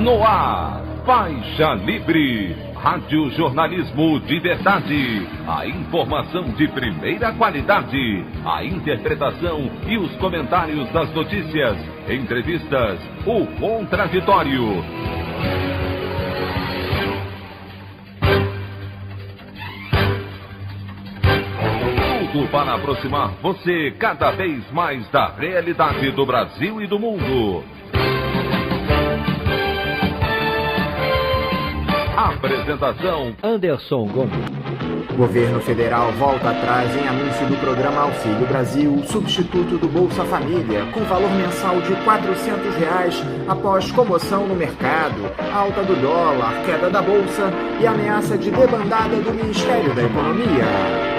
No ar, Faixa Livre, rádio jornalismo de verdade, a informação de primeira qualidade, a interpretação e os comentários das notícias, entrevistas, o contraditório. Tudo para aproximar você cada vez mais da realidade do Brasil e do mundo. Apresentação: Anderson Gomes. Governo federal volta atrás em anúncio do programa Auxílio Brasil, substituto do Bolsa Família, com valor mensal de R$ 400 após comoção no mercado, alta do dólar, queda da Bolsa e ameaça de debandada do Ministério da Economia.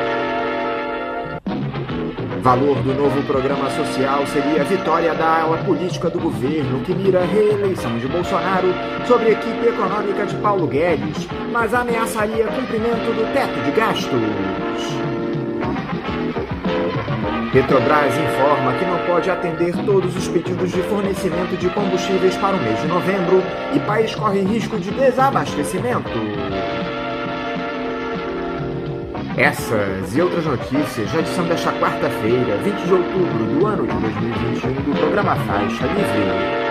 Valor do novo programa social seria a vitória da ala política do governo, que mira a reeleição de Bolsonaro sobre a equipe econômica de Paulo Guedes, mas ameaçaria cumprimento do teto de gastos. Petrobras informa que não pode atender todos os pedidos de fornecimento de combustíveis para o mês de novembro e o país corre risco de desabastecimento. Essas e outras notícias já são desta quarta-feira, 20 de outubro do ano de 2021, do programa Faixa Livre.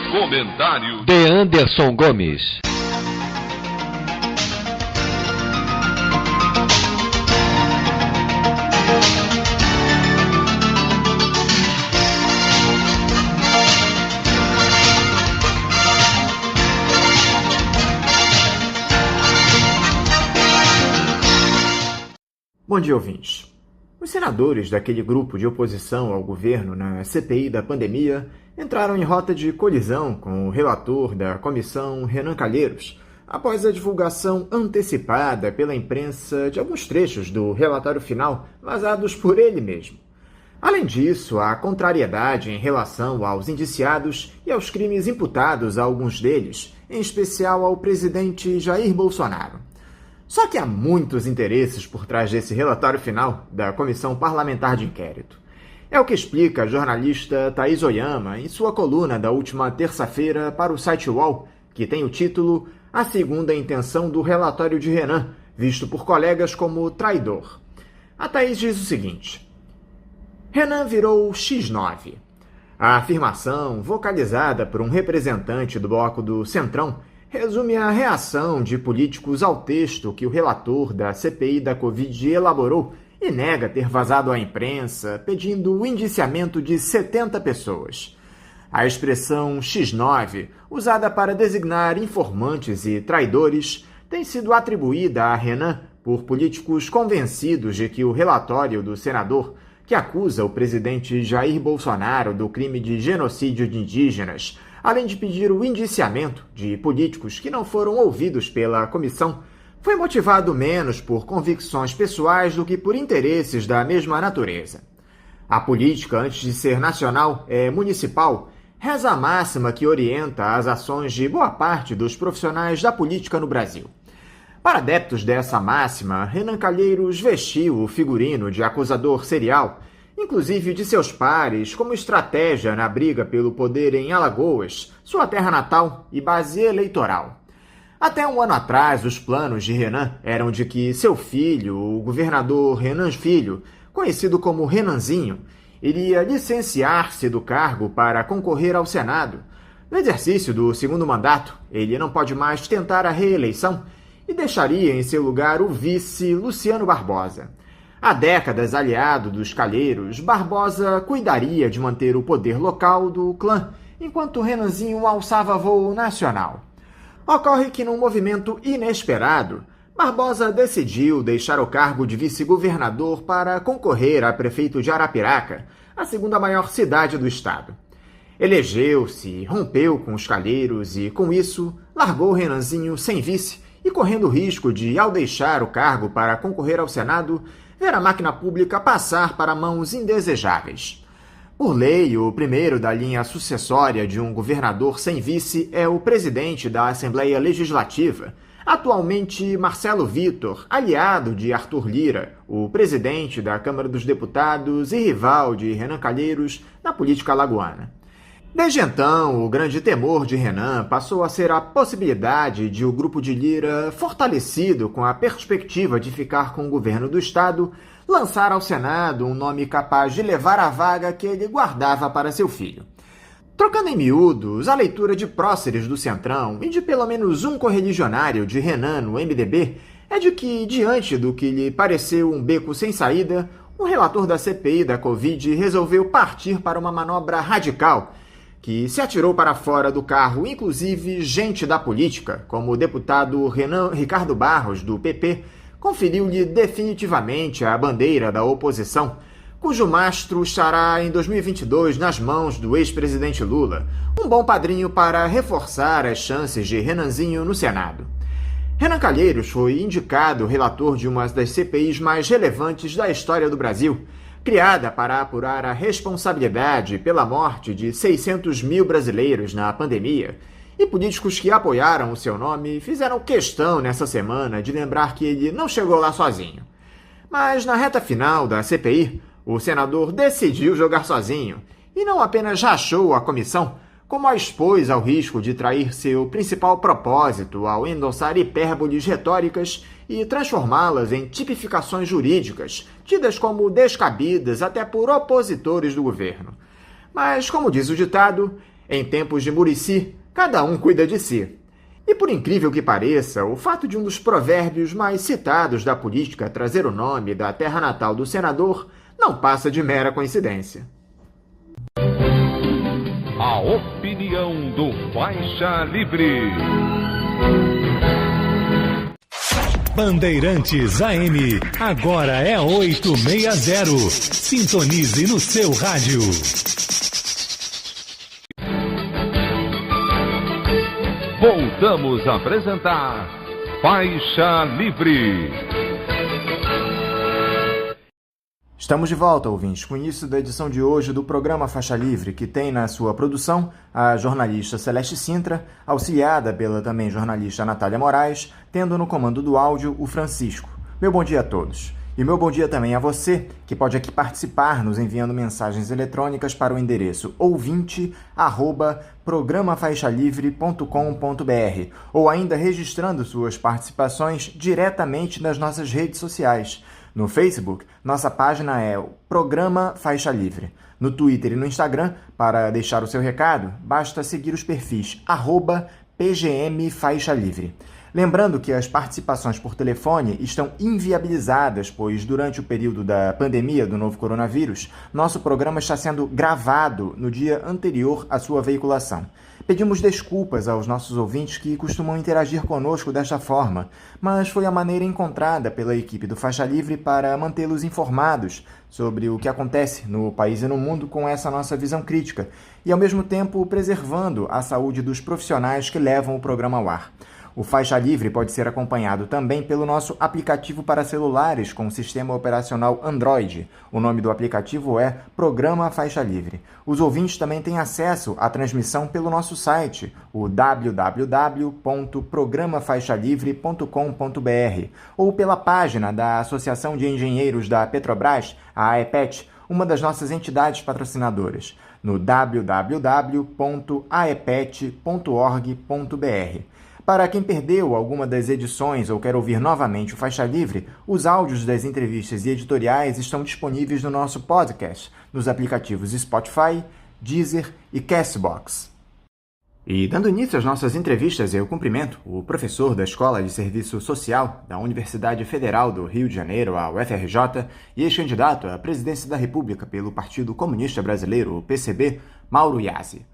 O comentário de Anderson Gomes. Bom dia, ouvintes. Os senadores daquele grupo de oposição ao governo na CPI da pandemia entraram em rota de colisão com o relator da comissão, Renan Calheiros, após a divulgação antecipada pela imprensa de alguns trechos do relatório final vazados por ele mesmo. Além disso, a contrariedade em relação aos indiciados e aos crimes imputados a alguns deles, em especial ao presidente Jair Bolsonaro. Só que há muitos interesses por trás desse relatório final da Comissão Parlamentar de Inquérito. É o que explica a jornalista Thaís Oyama em sua coluna da última terça-feira para o site UOL, que tem o título A Segunda Intenção do Relatório de Renan, visto por colegas como traidor. A Thaís diz o seguinte: Renan virou X9. A afirmação, vocalizada por um representante do bloco do Centrão, resume a reação de políticos ao texto que o relator da CPI da Covid elaborou e nega ter vazado à imprensa, pedindo o indiciamento de 70 pessoas. A expressão X9, usada para designar informantes e traidores, tem sido atribuída a Renan por políticos convencidos de que o relatório do senador, que acusa o presidente Jair Bolsonaro do crime de genocídio de indígenas, além de pedir o indiciamento de políticos que não foram ouvidos pela comissão, foi motivado menos por convicções pessoais do que por interesses da mesma natureza. A política, antes de ser nacional, é municipal, reza a máxima que orienta as ações de boa parte dos profissionais da política no Brasil. Para adeptos dessa máxima, Renan Calheiros vestiu o figurino de acusador serial, inclusive de seus pares, como estratégia na briga pelo poder em Alagoas, sua terra natal e base eleitoral. Até um ano atrás, os planos de Renan eram de que seu filho, o governador Renan Filho, conhecido como Renanzinho, iria licenciar-se do cargo para concorrer ao Senado. No exercício do segundo mandato, ele não pode mais tentar a reeleição e deixaria em seu lugar o vice Luciano Barbosa. Há décadas aliado dos Calheiros, Barbosa cuidaria de manter o poder local do clã, enquanto Renanzinho alçava voo nacional. Ocorre que, num movimento inesperado, Barbosa decidiu deixar o cargo de vice-governador para concorrer a prefeito de Arapiraca, a segunda maior cidade do estado. Elegeu-se, rompeu com os Calheiros e, com isso, largou Renanzinho sem vice e correndo o risco de, ao deixar o cargo para concorrer ao Senado, ver a máquina pública passar para mãos indesejáveis. Por lei, o primeiro da linha sucessória de um governador sem vice é o presidente da Assembleia Legislativa, Atualmente, Marcelo Vitor, aliado de Arthur Lira, o presidente da Câmara dos Deputados e rival de Renan Calheiros na política alagoana. Desde então, o grande temor de Renan passou a ser a possibilidade de o grupo de Lira, fortalecido com a perspectiva de ficar com o governo do Estado, lançar ao Senado um nome capaz de levar a vaga que ele guardava para seu filho. Trocando em miúdos, a leitura de próceres do Centrão e de pelo menos um correligionário de Renan no MDB é de que, diante do que lhe pareceu um beco sem saída, o relator da CPI da Covid resolveu partir para uma manobra radical, que se atirou para fora do carro, inclusive gente da política, como o deputado Ricardo Barros, do PP, conferiu-lhe definitivamente a bandeira da oposição, cujo mastro estará em 2022 nas mãos do ex-presidente Lula, um bom padrinho para reforçar as chances de Renanzinho no Senado. Renan Calheiros foi indicado relator de uma das CPIs mais relevantes da história do Brasil, criada para apurar a responsabilidade pela morte de 600 mil brasileiros na pandemia, e políticos que apoiaram o seu nome fizeram questão nessa semana de lembrar que ele não chegou lá sozinho. Mas na reta final da CPI, o senador decidiu jogar sozinho e não apenas rachou a comissão, como a expôs ao risco de trair seu principal propósito ao endossar hipérboles retóricas e transformá-las em tipificações jurídicas, tidas como descabidas até por opositores do governo. Mas, como diz o ditado, em tempos de Muricy, cada um cuida de si. E por incrível que pareça, o fato de um dos provérbios mais citados da política trazer o nome da terra natal do senador não passa de mera coincidência. A opinião do Faixa Livre. Bandeirantes AM, agora é 860. Sintonize no seu rádio. Voltamos a apresentar Faixa Livre. Estamos de volta, ouvintes, com o início da edição de hoje do programa Faixa Livre, que tem na sua produção a jornalista Celeste Sintra, auxiliada pela também jornalista Natália Moraes, tendo no comando do áudio o Francisco. Meu bom dia a todos. E meu bom dia também a você, que pode aqui participar nos enviando mensagens eletrônicas para o endereço ouvinte@programafaixalivre.com.br ou ainda registrando suas participações diretamente nas nossas redes sociais. No Facebook, nossa página é o Programa Faixa Livre. No Twitter e no Instagram, para deixar o seu recado, basta seguir os perfis @PGMFaixaLivre. Lembrando que as participações por telefone estão inviabilizadas, pois durante o período da pandemia do novo coronavírus, nosso programa está sendo gravado no dia anterior à sua veiculação. Pedimos desculpas aos nossos ouvintes que costumam interagir conosco desta forma, mas foi a maneira encontrada pela equipe do Faixa Livre para mantê-los informados sobre o que acontece no país e no mundo com essa nossa visão crítica, e ao mesmo tempo preservando a saúde dos profissionais que levam o programa ao ar. O Faixa Livre pode ser acompanhado também pelo nosso aplicativo para celulares com sistema operacional Android. O nome do aplicativo é Programa Faixa Livre. Os ouvintes também têm acesso à transmissão pelo nosso site, o www.programafaixalivre.com.br, ou pela página da Associação de Engenheiros da Petrobras, a AEPET, uma das nossas entidades patrocinadoras, no www.aepet.org.br. Para quem perdeu alguma das edições ou quer ouvir novamente o Faixa Livre, os áudios das entrevistas e editoriais estão disponíveis no nosso podcast, nos aplicativos Spotify, Deezer e Castbox. E dando início às nossas entrevistas, eu cumprimento o professor da Escola de Serviço Social da Universidade Federal do Rio de Janeiro, a UFRJ, e ex-candidato à presidência da República pelo Partido Comunista Brasileiro, o PCB, Mauro Iazzi.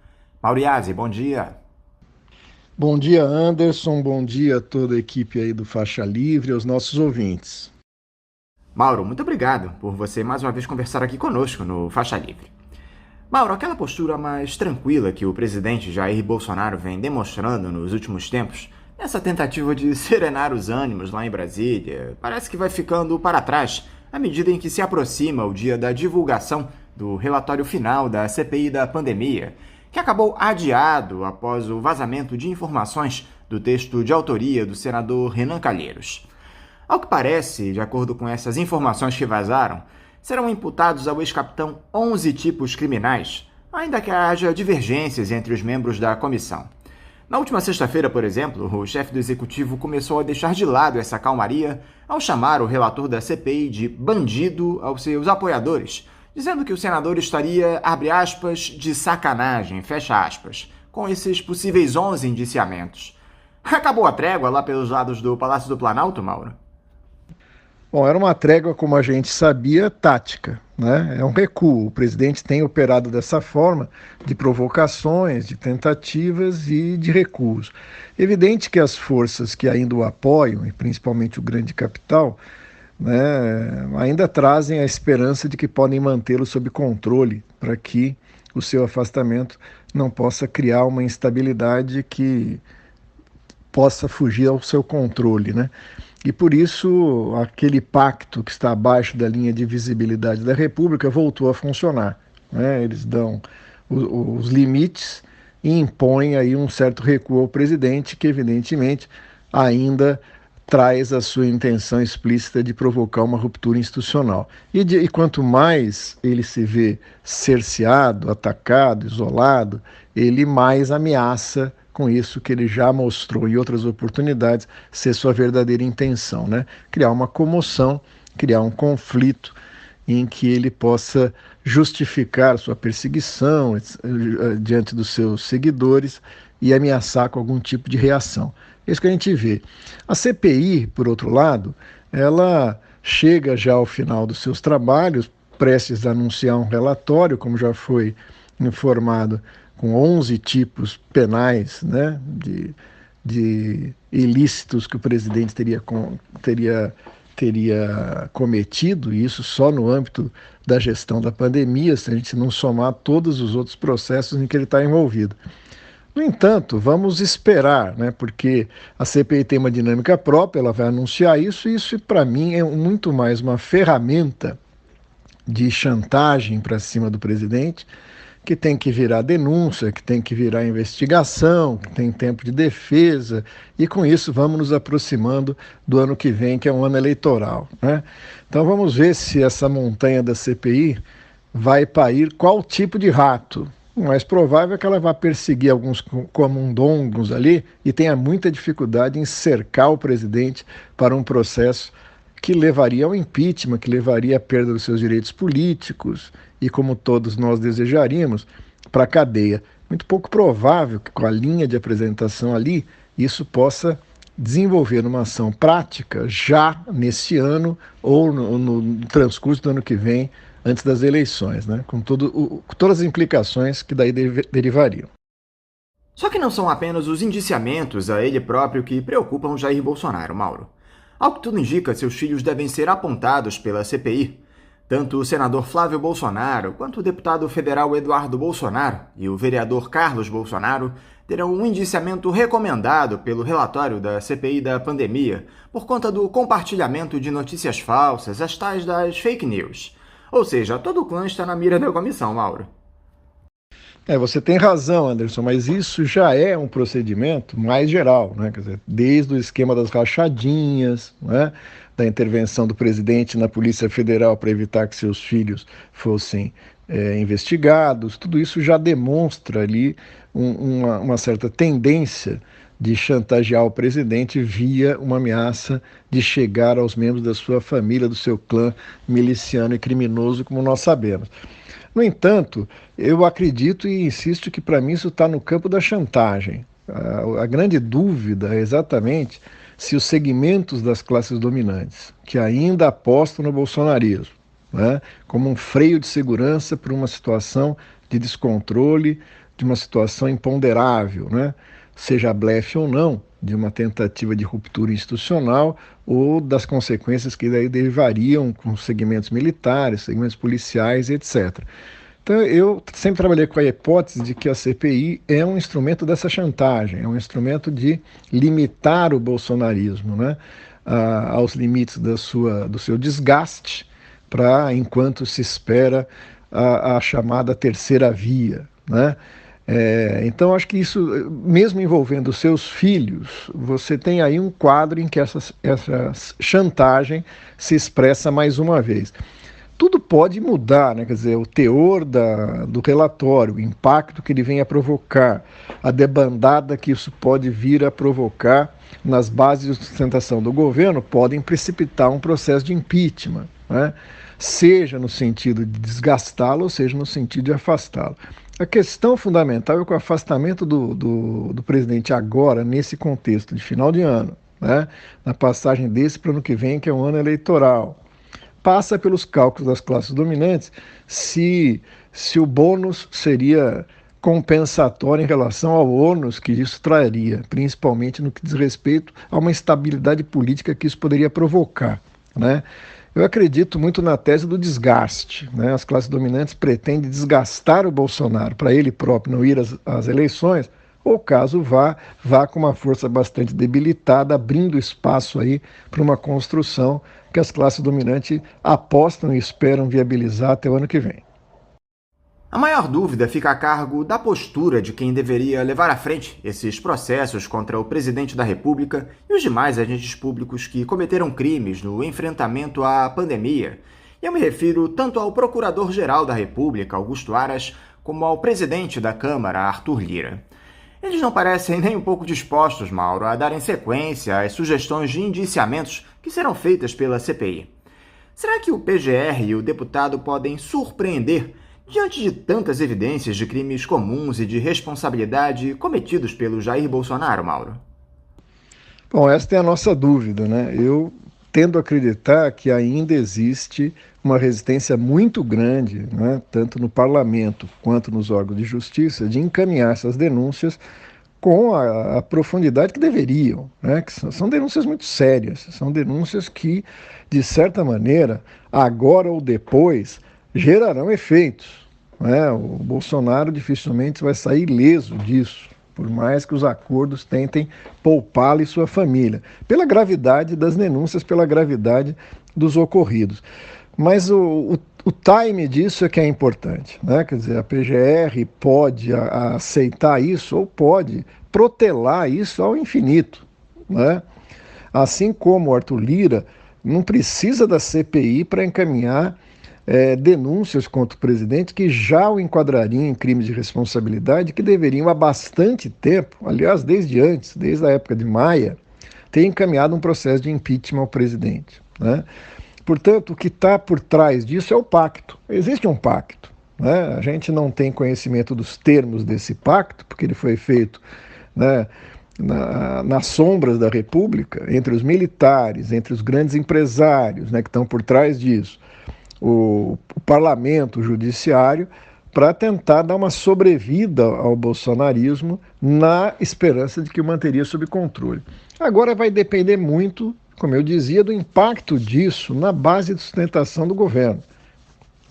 Mauro Iazzi, bom dia. Bom dia, Anderson. Bom dia a toda a equipe aí do Faixa Livre e aos nossos ouvintes. Mauro, muito obrigado por você mais uma vez conversar aqui conosco no Faixa Livre. Mauro, aquela postura mais tranquila que o presidente Jair Bolsonaro vem demonstrando nos últimos tempos, nessa tentativa de serenar os ânimos lá em Brasília, parece que vai ficando para trás à medida em que se aproxima o dia da divulgação do relatório final da CPI da pandemia, que acabou adiado após o vazamento de informações do texto de autoria do senador Renan Calheiros. Ao que parece, de acordo com essas informações que vazaram, serão imputados ao ex-capitão 11 tipos criminais, ainda que haja divergências entre os membros da comissão. Na última sexta-feira, por exemplo, o chefe do executivo começou a deixar de lado essa calmaria ao chamar o relator da CPI de bandido aos seus apoiadores, dizendo que o senador estaria, abre aspas, de sacanagem, fecha aspas, com esses possíveis 11 indiciamentos. Acabou a trégua lá pelos lados do Palácio do Planalto, Mauro? Bom, era uma trégua, como a gente sabia, tática, né? É um recuo. O presidente tem operado dessa forma, de provocações, de tentativas e de recuos. Evidente que as forças que ainda o apoiam, e principalmente o grande capital, né, ainda trazem a esperança de que podem mantê-lo sob controle para que o seu afastamento não possa criar uma instabilidade que possa fugir ao seu controle, né? E por isso aquele pacto que está abaixo da linha de visibilidade da República voltou a funcionar, né? Eles dão os limites e impõem aí um certo recuo ao presidente, que evidentemente ainda traz a sua intenção explícita de provocar uma ruptura institucional. E quanto mais ele se vê cerceado, atacado, isolado, ele mais ameaça com isso que ele já mostrou em outras oportunidades ser sua verdadeira intenção, né? Criar uma comoção, criar um conflito em que ele possa justificar sua perseguição diante dos seus seguidores e ameaçar com algum tipo de reação. É isso que a gente vê. A CPI, por outro lado, ela chega já ao final dos seus trabalhos, prestes a anunciar um relatório, como já foi informado, com 11 tipos penais, né, de ilícitos que o presidente teria cometido, e isso só no âmbito da gestão da pandemia, se a gente não somar todos os outros processos em que ele está envolvido. No entanto, vamos esperar, né, porque a CPI tem uma dinâmica própria, ela vai anunciar isso, e isso para mim é muito mais uma ferramenta de chantagem para cima do presidente, que tem que virar denúncia, que tem que virar investigação, que tem tempo de defesa, e com isso vamos nos aproximando do ano que vem, que é um ano eleitoral, né? Então vamos ver se essa montanha da CPI vai parir qual tipo de rato. O mais provável é que ela vá perseguir alguns camundongos ali e tenha muita dificuldade em cercar o presidente para um processo que levaria ao impeachment, que levaria à perda dos seus direitos políticos e, como todos nós desejaríamos, para a cadeia. Muito pouco provável que, com a linha de apresentação ali, isso possa desenvolver uma ação prática já nesse ano ou no transcurso do ano que vem, antes das eleições, né? Com todas as implicações que daí derivariam. Só que não são apenas os indiciamentos a ele próprio que preocupam Jair Bolsonaro, Mauro. Ao que tudo indica, seus filhos devem ser apontados pela CPI. Tanto o senador Flávio Bolsonaro, quanto o deputado federal Eduardo Bolsonaro e o vereador Carlos Bolsonaro terão um indiciamento recomendado pelo relatório da CPI da pandemia por conta do compartilhamento de notícias falsas, as tais das fake news. Ou seja, todo o clã está na mira da comissão, Mauro. Você tem razão, Anderson, mas isso já é um procedimento mais geral, né? Quer dizer, desde o esquema das rachadinhas, né? Da intervenção do presidente na Polícia Federal para evitar que seus filhos fossem investigados, tudo isso já demonstra ali uma certa tendência de chantagear o presidente via uma ameaça de chegar aos membros da sua família, do seu clã miliciano e criminoso, como nós sabemos. No entanto, eu acredito e insisto que para mim isso está no campo da chantagem. A grande dúvida é exatamente se os segmentos das classes dominantes, que ainda apostam no bolsonarismo, né, como um freio de segurança para uma situação de descontrole, de uma situação imponderável, né, seja blefe ou não, de uma tentativa de ruptura institucional ou das consequências que daí derivariam com segmentos militares, segmentos policiais, etc. Então eu sempre trabalhei com a hipótese de que a CPI é um instrumento dessa chantagem, é um instrumento de limitar o bolsonarismo, né, aos limites do seu desgaste, enquanto se espera a chamada terceira via, né? Então, acho que isso, mesmo envolvendo seus filhos, você tem aí um quadro em que essa chantagem se expressa mais uma vez. Tudo pode mudar, né? Quer dizer, o teor do relatório, o impacto que ele vem a provocar, a debandada que isso pode vir a provocar nas bases de sustentação do governo, podem precipitar um processo de impeachment, né? Seja no sentido de desgastá-lo, ou seja no sentido de afastá-lo. A questão fundamental é que o afastamento do presidente agora, nesse contexto de final de ano, né? Na passagem desse para o ano que vem, que é um ano eleitoral, passa pelos cálculos das classes dominantes se o bônus seria compensatório em relação ao ônus que isso traria, principalmente no que diz respeito a uma instabilidade política que isso poderia provocar, né? Eu acredito muito na tese do desgaste, né? As classes dominantes pretendem desgastar o Bolsonaro para ele próprio não ir às eleições, ou caso vá com uma força bastante debilitada, abrindo espaço aí para uma construção que as classes dominantes apostam e esperam viabilizar até o ano que vem. A maior dúvida fica a cargo da postura de quem deveria levar à frente esses processos contra o presidente da República e os demais agentes públicos que cometeram crimes no enfrentamento à pandemia. E eu me refiro tanto ao Procurador-Geral da República, Augusto Aras, como ao presidente da Câmara, Arthur Lira. Eles não parecem nem um pouco dispostos, Mauro, a darem sequência às sugestões de indiciamentos que serão feitas pela CPI. Será que o PGR e o deputado podem surpreender diante de tantas evidências de crimes comuns e de responsabilidade cometidos pelo Jair Bolsonaro, Mauro? Bom, esta é a nossa dúvida, né? Eu tendo a acreditar que ainda existe uma resistência muito grande, né, tanto no parlamento quanto nos órgãos de justiça, de encaminhar essas denúncias com a profundidade que deveriam, né, que são denúncias muito sérias, são denúncias que, de certa maneira, agora ou depois, gerarão efeitos, né? O Bolsonaro dificilmente vai sair ileso disso, por mais que os acordos tentem poupá-lo e sua família, pela gravidade das denúncias, pela gravidade dos ocorridos. Mas o time disso é que é importante, né? Quer dizer, a PGR pode aceitar isso ou pode protelar isso ao infinito, né? Assim como o Arthur Lira não precisa da CPI para encaminhar denúncias contra o presidente que já o enquadrariam em crimes de responsabilidade que deveriam há bastante tempo, aliás, desde antes, desde a época de Maia, ter encaminhado um processo de impeachment ao presidente, né? Portanto, o que está por trás disso é o pacto. Existe um pacto, né? A gente não tem conhecimento dos termos desse pacto, porque ele foi feito, né, nas sombras da República, entre os militares, entre os grandes empresários, né, que estão por trás disso, o parlamento, o judiciário, para tentar dar uma sobrevida ao bolsonarismo na esperança de que o manteria sob controle. Agora vai depender muito, como eu dizia, do impacto disso na base de sustentação do governo,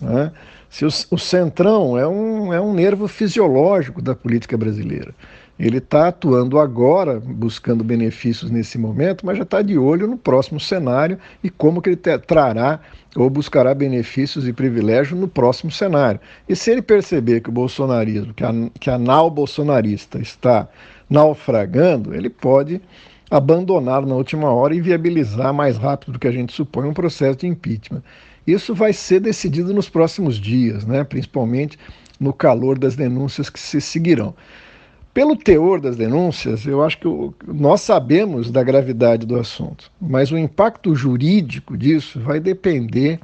né? Se o Centrão é um nervo fisiológico da política brasileira. Ele está atuando agora, buscando benefícios nesse momento, mas já está de olho no próximo cenário e como que ele trará ou buscará benefícios e privilégios no próximo cenário. E se ele perceber que o bolsonarismo, que a nau bolsonarista está naufragando, ele pode abandoná-lo na última hora e viabilizar mais rápido do que a gente supõe um processo de impeachment. Isso vai ser decidido nos próximos dias, né? Principalmente no calor das denúncias que se seguirão. Pelo teor das denúncias, eu acho que nós sabemos da gravidade do assunto, mas o impacto jurídico disso vai depender,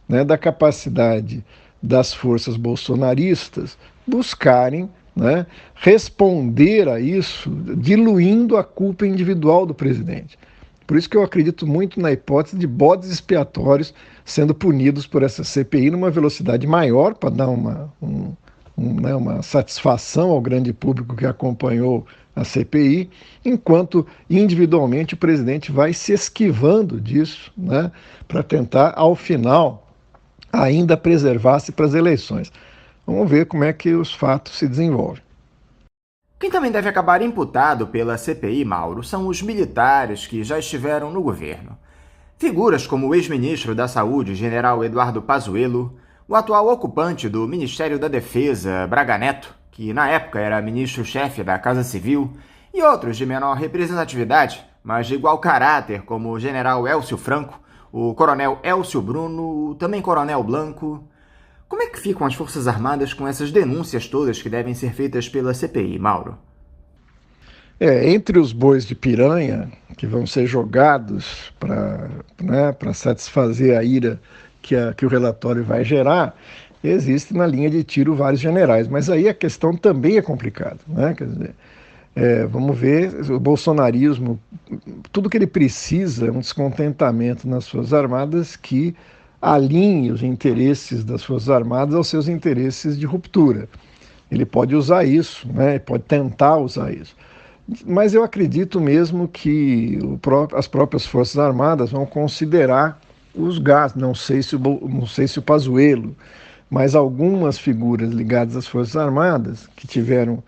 né, da capacidade das forças bolsonaristas buscarem, né, responder a isso, diluindo a culpa individual do presidente. Por isso que eu acredito muito na hipótese de bodes expiatórios sendo punidos por essa CPI numa velocidade maior para dar uma satisfação ao grande público que acompanhou a CPI, enquanto individualmente o presidente vai se esquivando disso, né, para tentar, ao final, ainda preservar-se para as eleições. Vamos ver como é que os fatos se desenvolvem. Quem também deve acabar imputado pela CPI, Mauro, são os militares que já estiveram no governo. Figuras como o ex-ministro da Saúde, general Eduardo Pazuello, o atual ocupante do Ministério da Defesa, Braga Neto, que na época era ministro-chefe da Casa Civil, e outros de menor representatividade, mas de igual caráter, como o general Elcio Franco, o coronel Elcio Bruno, também coronel Blanco. Como é que ficam as Forças Armadas com essas denúncias todas que devem ser feitas pela CPI, Mauro? Entre os bois de piranha que vão ser jogados para satisfazer a ira que o relatório vai gerar, existem na linha de tiro vários generais, mas aí a questão também é complicada, né? Quer dizer, vamos ver, o bolsonarismo, tudo que ele precisa é um descontentamento nas Forças Armadas que alinhe os interesses das Forças Armadas aos seus interesses de ruptura. Ele pode usar isso, né? Pode tentar usar isso. Mas eu acredito mesmo que as próprias Forças Armadas vão considerar os gastos, não sei se o Pazuello, mas algumas figuras ligadas às Forças Armadas que tiveram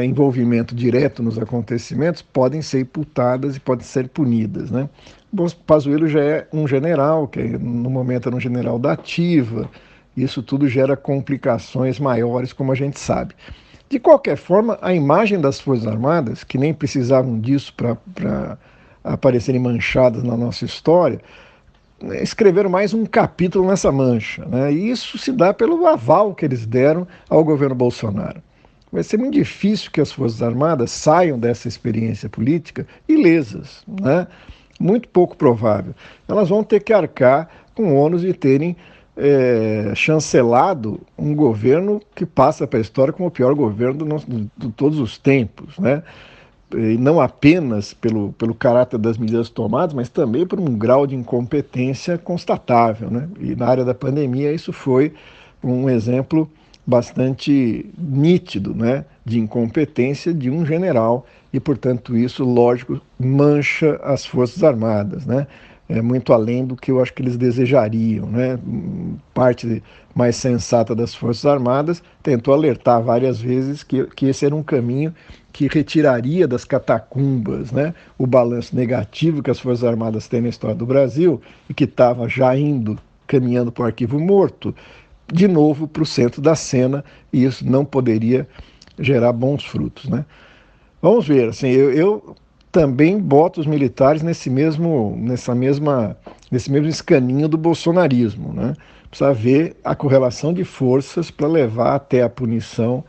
envolvimento direto nos acontecimentos podem ser imputadas e podem ser punidas, né? O Pazuello já é um general, que no momento era um general da ativa, isso tudo gera complicações maiores, como a gente sabe. De qualquer forma, a imagem das Forças Armadas, que nem precisavam disso para aparecerem manchadas na nossa história, escreveram mais um capítulo nessa mancha, né? E isso se dá pelo aval que eles deram ao governo Bolsonaro. Vai ser muito difícil que as Forças Armadas saiam dessa experiência política ilesas, né? Muito pouco provável. Elas vão ter que arcar com o ônus de terem chancelado um governo que passa para a história como o pior governo de todos os tempos, né? E não apenas pelo caráter das medidas tomadas, mas também por um grau de incompetência constatável, né? E na área da pandemia isso foi um exemplo bastante nítido, né, de incompetência de um general e, portanto, isso, lógico, mancha as Forças Armadas, né? É muito além do que eu acho que eles desejariam, né? Parte mais sensata das Forças Armadas tentou alertar várias vezes que esse era um caminho que retiraria das catacumbas, né, o balanço negativo que as Forças Armadas têm na história do Brasil e que estava já caminhando para o arquivo morto, de novo para o centro da cena, e isso não poderia gerar bons frutos, né? Vamos ver, assim, eu também boto os militares nesse mesmo escaninho do bolsonarismo, né? Precisa ver a correlação de forças para levar até a punição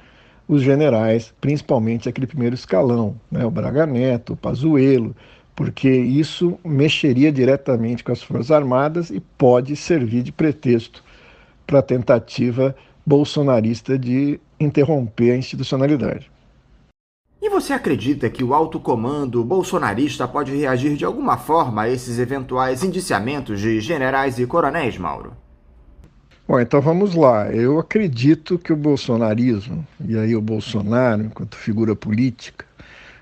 os generais, principalmente aquele primeiro escalão, né? O Braga Neto, o Pazuello, porque isso mexeria diretamente com as Forças Armadas e pode servir de pretexto para a tentativa bolsonarista de interromper a institucionalidade. E você acredita que o alto comando bolsonarista pode reagir de alguma forma a esses eventuais indiciamentos de generais e coronéis, Mauro? Bom, então vamos lá. Eu acredito que o bolsonarismo, e aí o Bolsonaro, enquanto figura política,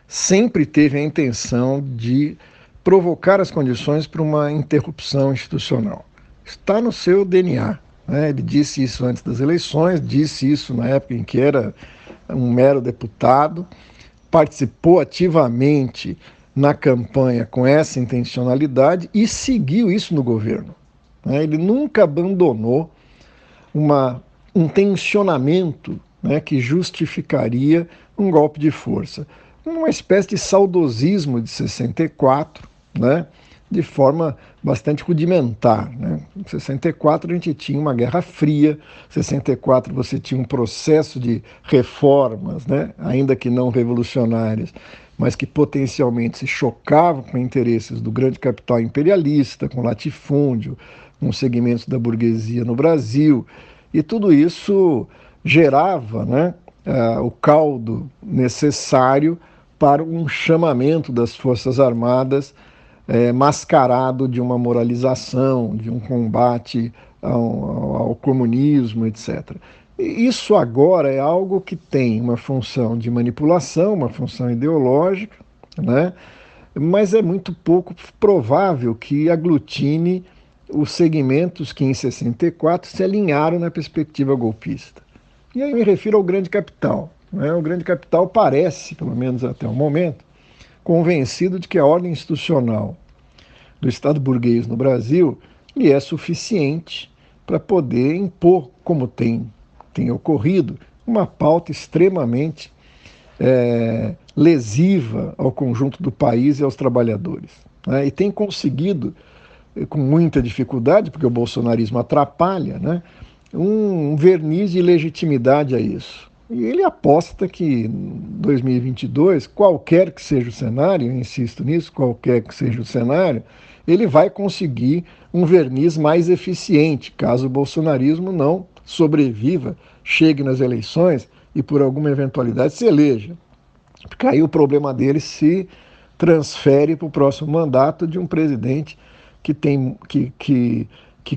sempre teve a intenção de provocar as condições para uma interrupção institucional. Está no seu DNA. Ele disse isso antes das eleições, disse isso na época em que era um mero deputado, participou ativamente na campanha com essa intencionalidade e seguiu isso no governo. Ele nunca abandonou um tensionamento, que justificaria um golpe de força. Uma espécie de saudosismo de 64, de forma bastante rudimentar. Em 64 a gente tinha uma Guerra Fria, em 64 você tinha um processo de reformas, ainda que não revolucionárias, mas que potencialmente se chocavam com interesses do grande capital imperialista, com latifúndio, com segmentos da burguesia no Brasil, e tudo isso gerava o caldo necessário para um chamamento das Forças Armadas mascarado de uma moralização, de um combate ao comunismo, etc. E isso agora é algo que tem uma função de manipulação, uma função ideológica, mas é muito pouco provável que aglutine os segmentos que em 64 se alinharam na perspectiva golpista. E aí me refiro ao grande capital. O grande capital parece, pelo menos até o momento, convencido de que a ordem institucional do Estado burguês no Brasil lhe é suficiente para poder impor, como tem ocorrido, uma pauta extremamente lesiva ao conjunto do país e aos trabalhadores, né? E tem conseguido, com muita dificuldade, porque o bolsonarismo atrapalha, né, um verniz de legitimidade a isso. E ele aposta que em 2022, qualquer que seja o cenário, eu insisto nisso, qualquer que seja o cenário, ele vai conseguir um verniz mais eficiente, caso o bolsonarismo não sobreviva, chegue nas eleições e por alguma eventualidade se eleja. Porque aí o problema dele se transfere para o próximo mandato de um presidente que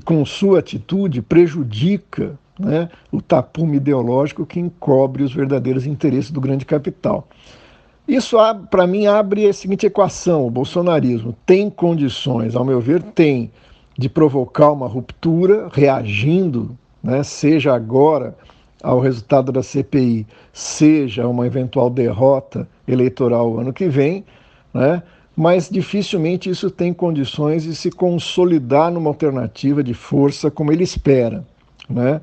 com sua atitude prejudica, né, o tapume ideológico que encobre os verdadeiros interesses do grande capital. Isso, para mim, abre a seguinte equação: o bolsonarismo tem condições, ao meu ver, tem, de provocar uma ruptura, reagindo, né, seja agora ao resultado da CPI, seja uma eventual derrota eleitoral ano que vem, né, mas dificilmente isso tem condições de se consolidar numa alternativa de força como ele espera, né?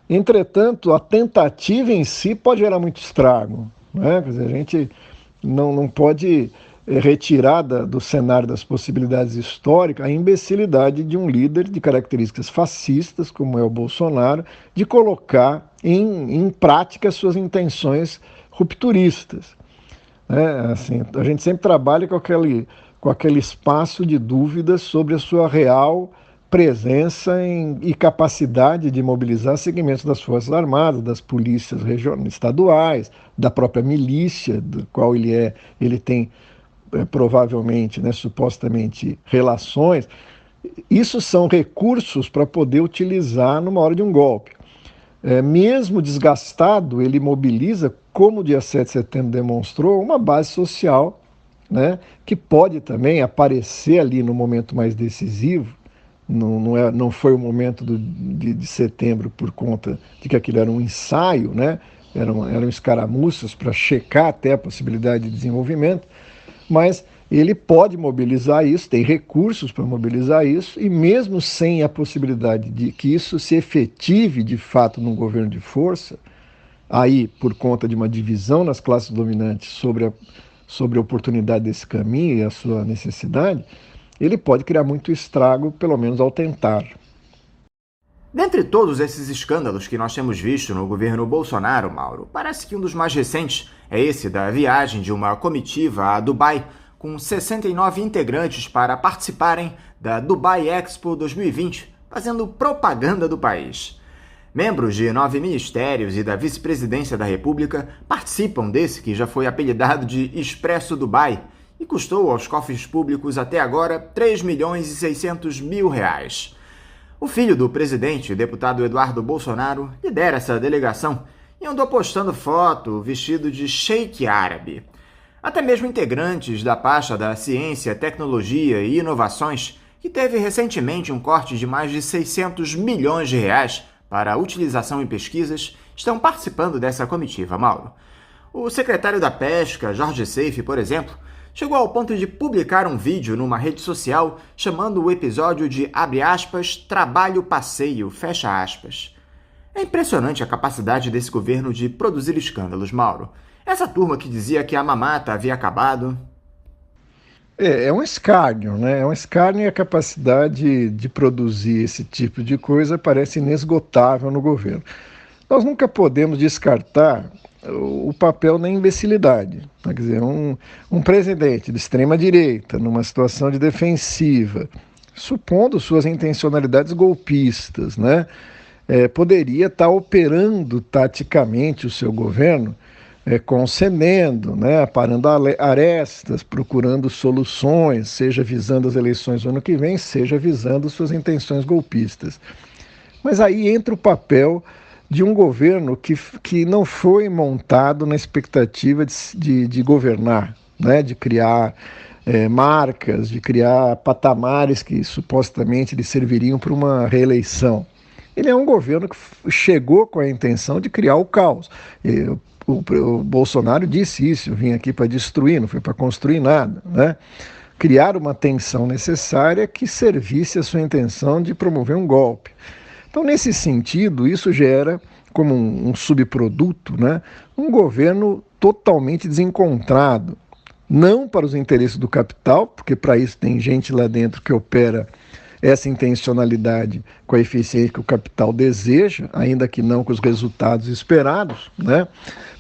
Entretanto, a tentativa em si pode gerar muito estrago, né? Quer dizer, a gente não pode retirar do cenário das possibilidades históricas a imbecilidade de um líder de características fascistas, como é o Bolsonaro, de colocar em prática suas intenções rupturistas. Assim, a gente sempre trabalha com aquele espaço de dúvidas sobre a sua real presença e capacidade de mobilizar segmentos das Forças Armadas, das polícias estaduais, da própria milícia, do qual ele tem provavelmente, né, supostamente, relações. Isso são recursos para poder utilizar numa hora de um golpe. Mesmo desgastado, ele mobiliza, como o dia 7 de setembro demonstrou, uma base social, né, que pode também aparecer ali no momento mais decisivo. Não foi o momento de setembro por conta de que aquilo era um ensaio, né, eram escaramuças para checar até a possibilidade de desenvolvimento, mas ele pode mobilizar isso, tem recursos para mobilizar isso, e mesmo sem a possibilidade de que isso se efetive de fato num governo de força, aí por conta de uma divisão nas classes dominantes sobre a oportunidade desse caminho e a sua necessidade, ele pode criar muito estrago, pelo menos ao tentar. Dentre todos esses escândalos que nós temos visto no governo Bolsonaro, Mauro, parece que um dos mais recentes é esse da viagem de uma comitiva a Dubai, com 69 integrantes para participarem da Dubai Expo 2020, fazendo propaganda do país. Membros de 9 ministérios e da vice-presidência da República participam desse que já foi apelidado de Expresso Dubai e custou aos cofres públicos até agora R$3.600.000. O filho do presidente, deputado Eduardo Bolsonaro, lidera essa delegação e andou postando foto vestido de sheik árabe. Até mesmo integrantes da pasta da Ciência, Tecnologia e Inovações, que teve recentemente um corte de mais de R$600 milhões para a utilização em pesquisas, estão participando dessa comitiva, Mauro. O secretário da Pesca, Jorge Seife, por exemplo, chegou ao ponto de publicar um vídeo numa rede social chamando o episódio de, abre aspas, trabalho-passeio, fecha aspas. É impressionante a capacidade desse governo de produzir escândalos, Mauro. Essa turma que dizia que a mamata havia acabado... É um escárnio, né? É um escárnio, e a capacidade de produzir esse tipo de coisa parece inesgotável no governo. Nós nunca podemos descartar o papel da imbecilidade. Quer dizer, um presidente de extrema-direita, numa situação de defensiva, supondo suas intencionalidades golpistas, né, poderia estar operando taticamente o seu governo, concedendo, né, aparando arestas, procurando soluções, seja visando as eleições do ano que vem, seja visando suas intenções golpistas. Mas aí entra o papel de um governo que não foi montado na expectativa de governar, né, de criar marcas, de criar patamares que supostamente lhe serviriam para uma reeleição. Ele é um governo que chegou com a intenção de criar o caos. O Bolsonaro disse isso: eu vim aqui para destruir, não foi para construir nada, né? Criar uma tensão necessária que servisse à sua intenção de promover um golpe. Então, nesse sentido, isso gera como um subproduto, né, um governo totalmente desencontrado, não para os interesses do capital, porque para isso tem gente lá dentro que opera essa intencionalidade com a eficiência que o capital deseja, ainda que não com os resultados esperados, né,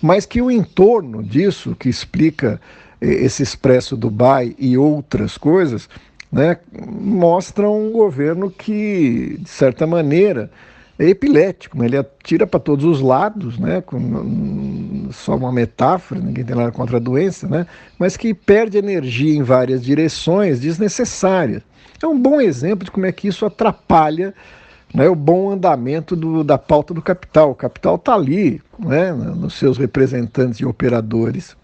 mas que o entorno disso, que explica esse Expresso Dubai e outras coisas, né, mostra um governo que, de certa maneira, é epilético, né? Ele atira para todos os lados, né? Só uma metáfora, ninguém tem nada contra a doença, né? Mas que perde energia em várias direções desnecessárias. É um bom exemplo de como é que isso atrapalha, né, o bom andamento da pauta do capital. O capital está ali, né, nos seus representantes e operadores,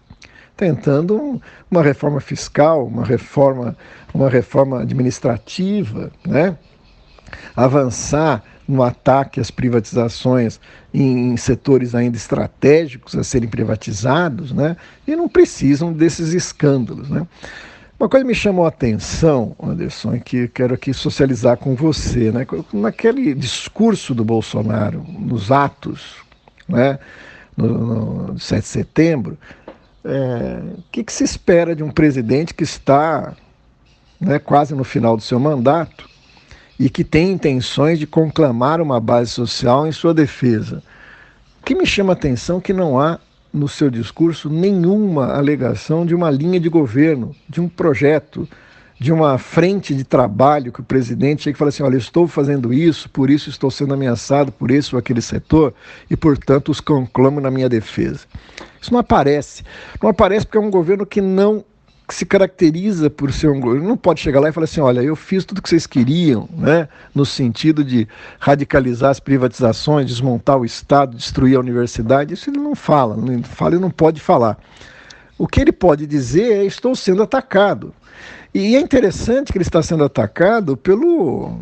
tentando uma reforma fiscal, uma reforma administrativa, né? Avançar no ataque às privatizações em setores ainda estratégicos a serem privatizados, né? E não precisam desses escândalos, né? Uma coisa me chamou a atenção, Anderson, e que quero aqui socializar com você, né? Naquele discurso do Bolsonaro, nos atos, né, no 7 de setembro, o que se espera de um presidente que está, né, quase no final do seu mandato e que tem intenções de conclamar uma base social em sua defesa? O que me chama a atenção é que não há no seu discurso nenhuma alegação de uma linha de governo, de um projeto, de uma frente de trabalho que o presidente chega e fala assim: olha, eu estou fazendo isso, por isso estou sendo ameaçado por esse ou aquele setor e, portanto, os conclamo na minha defesa. Isso não aparece. Não aparece porque é um governo que não se caracteriza por ser um governo. Não pode chegar lá e falar assim: olha, eu fiz tudo o que vocês queriam, né, no sentido de radicalizar as privatizações, desmontar o Estado, destruir a universidade. Isso ele não fala e não pode falar. O que ele pode dizer é: estou sendo atacado. E é interessante que ele está sendo atacado pelo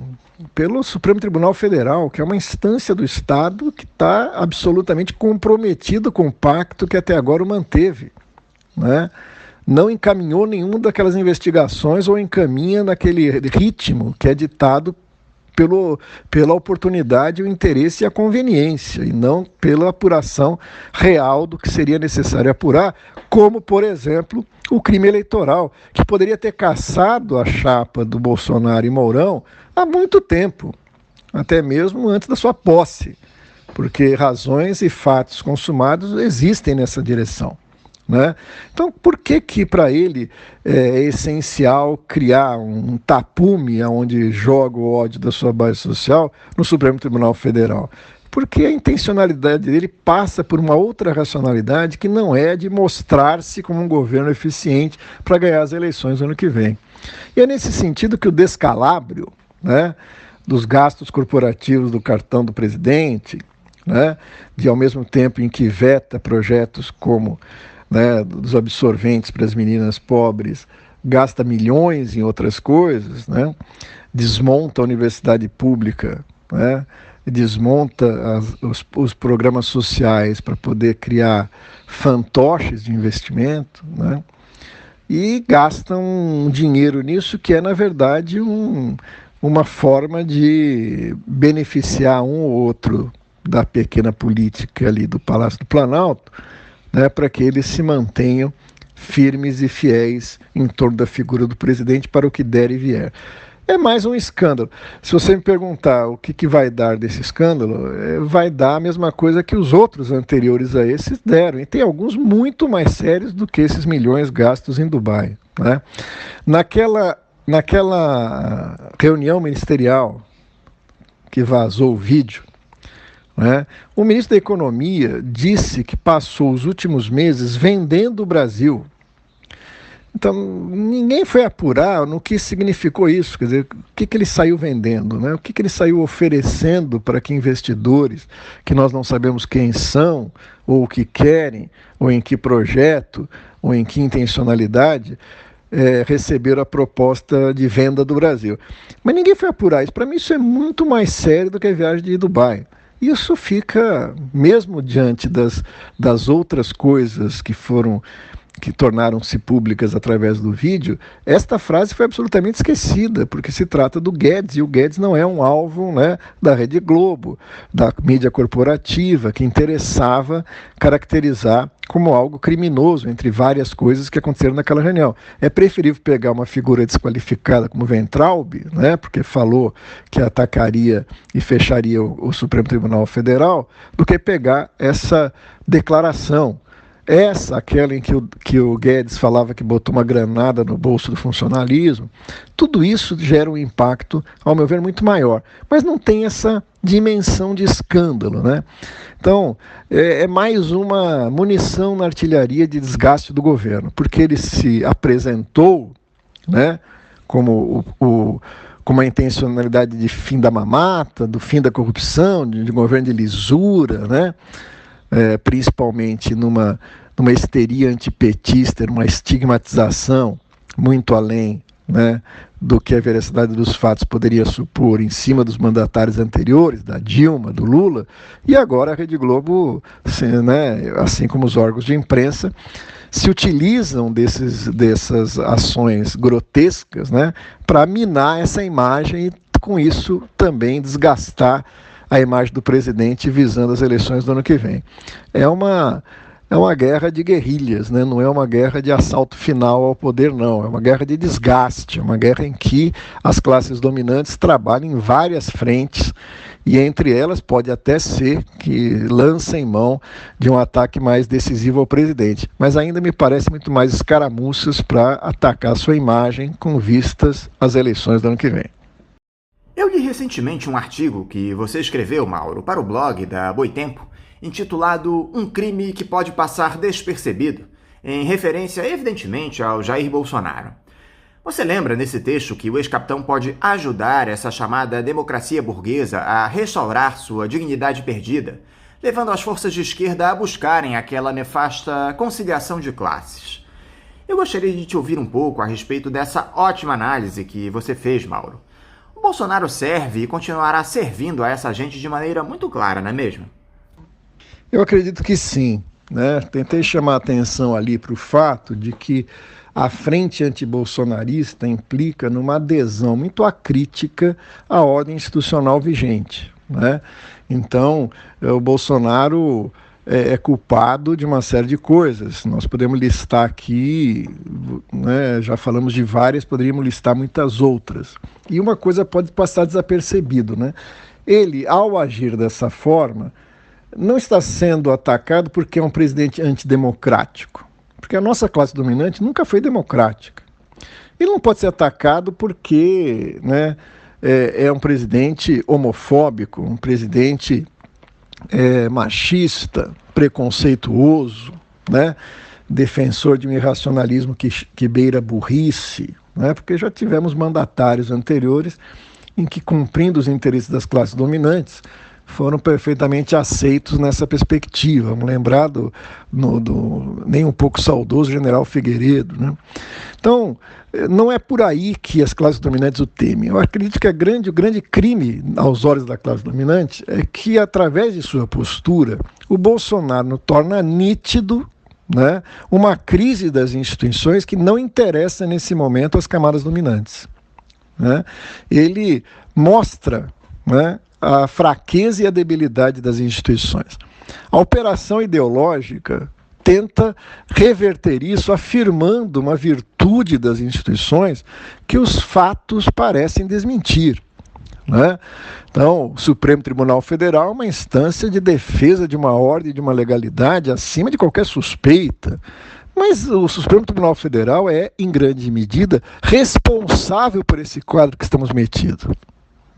Supremo Tribunal Federal, que é uma instância do Estado que está absolutamente comprometido com o pacto que até agora o manteve, né? Não encaminhou nenhuma daquelas investigações ou encaminha naquele ritmo que é ditado pela oportunidade, o interesse e a conveniência, e não pela apuração real do que seria necessário apurar, como, por exemplo, o crime eleitoral, que poderia ter caçado a chapa do Bolsonaro e Mourão há muito tempo, até mesmo antes da sua posse, porque razões e fatos consumados existem nessa direção, né? Então, por que para ele é essencial criar um tapume onde joga o ódio da sua base social no Supremo Tribunal Federal? Porque a intencionalidade dele passa por uma outra racionalidade que não é de mostrar-se como um governo eficiente para ganhar as eleições no ano que vem. E é nesse sentido que o descalabro, né, dos gastos corporativos do cartão do presidente, né, de ao mesmo tempo em que veta projetos como, né, dos absorventes para as meninas pobres, gasta milhões em outras coisas, né, desmonta a universidade pública, né, desmonta os programas sociais para poder criar fantoches de investimento, né, e gasta um dinheiro nisso que é, na verdade, uma forma de beneficiar um ou outro da pequena política ali do Palácio do Planalto, né, para que eles se mantenham firmes e fiéis em torno da figura do presidente para o que der e vier. É mais um escândalo. Se você me perguntar o que vai dar desse escândalo, vai dar a mesma coisa que os outros anteriores a esses deram. E tem alguns muito mais sérios do que esses milhões gastos em Dubai, né? Naquela reunião ministerial que vazou o vídeo, né, o ministro da Economia disse que passou os últimos meses vendendo o Brasil. Então, ninguém foi apurar no que significou isso, quer dizer, o que ele saiu vendendo, né? O que ele saiu oferecendo para que investidores, que nós não sabemos quem são, ou o que querem, ou em que projeto, ou em que intencionalidade, receberam a proposta de venda do Brasil. Mas ninguém foi apurar isso. Para mim isso é muito mais sério do que a viagem de Dubai. Isso fica, mesmo diante das outras coisas que foram que tornaram-se públicas através do vídeo, esta frase foi absolutamente esquecida, porque se trata do Guedes, e o Guedes não é um alvo, né, da Rede Globo, da mídia corporativa, que interessava caracterizar como algo criminoso, entre várias coisas que aconteceram naquela reunião. É preferível pegar uma figura desqualificada como Weintraub, né, porque falou que atacaria e fecharia o Supremo Tribunal Federal, do que pegar essa declaração. Aquela em que o Guedes falava que botou uma granada no bolso do funcionalismo, tudo isso gera um impacto, ao meu ver, muito maior. Mas não tem essa dimensão de escândalo, né? Então, é mais uma munição na artilharia de desgaste do governo, porque ele se apresentou, né, como com uma intencionalidade de fim da mamata, do fim da corrupção, de governo de lisura, né? Principalmente numa histeria antipetista, numa estigmatização muito além, né, do que a veracidade dos fatos poderia supor em cima dos mandatários anteriores, da Dilma, do Lula, e agora a Rede Globo, né, assim como os órgãos de imprensa, se utilizam dessas ações grotescas, né, para minar essa imagem e com isso também desgastar a imagem do presidente visando as eleições do ano que vem. É uma guerra de guerrilhas, né? Não é uma guerra de assalto final ao poder, não. É uma guerra de desgaste, é uma guerra em que as classes dominantes trabalham em várias frentes e entre elas pode até ser que lancem mão de um ataque mais decisivo ao presidente. Mas ainda me parece muito mais escaramuças para atacar a sua imagem com vistas às eleições do ano que vem. Eu li recentemente um artigo que você escreveu, Mauro, para o blog da Boitempo, intitulado Um Crime que Pode Passar Despercebido, em referência, evidentemente, ao Jair Bolsonaro. Você lembra nesse texto que o ex-capitão pode ajudar essa chamada democracia burguesa a restaurar sua dignidade perdida, levando as forças de esquerda a buscarem aquela nefasta conciliação de classes? Eu gostaria de te ouvir um pouco a respeito dessa ótima análise que você fez, Mauro. O Bolsonaro serve e continuará servindo a essa gente de maneira muito clara, não é mesmo? Eu acredito que sim, né? Tentei chamar a atenção ali para o fato de que a frente antibolsonarista implica numa adesão muito acrítica à ordem institucional vigente, né? Então, o Bolsonaro é culpado de uma série de coisas. Nós podemos listar aqui, né, já falamos de várias, poderíamos listar muitas outras. E uma coisa pode passar desapercebido, né? Ele, ao agir dessa forma, não está sendo atacado porque é um presidente antidemocrático, porque a nossa classe dominante nunca foi democrática. Ele não pode ser atacado porque, né, é um presidente homofóbico, um presidente machista, preconceituoso, né, defensor de um irracionalismo que beira burrice, né, porque já tivemos mandatários anteriores em que, cumprindo os interesses das classes dominantes, foram perfeitamente aceitos nessa perspectiva. Vamos lembrar do nem um pouco saudoso general Figueiredo, né? Então, não é por aí que as classes dominantes o temem. Eu acredito que o grande crime aos olhos da classe dominante é que, através de sua postura, o Bolsonaro torna nítido, né, uma crise das instituições que não interessa nesse momento às camadas dominantes, né? Ele mostra, né, a fraqueza e a debilidade das instituições. A operação ideológica tenta reverter isso, afirmando uma virtude das instituições que os fatos parecem desmentir, né? Então, o Supremo Tribunal Federal é uma instância de defesa de uma ordem, de uma legalidade acima de qualquer suspeita. Mas o Supremo Tribunal Federal é, em grande medida, responsável por esse quadro que estamos metidos,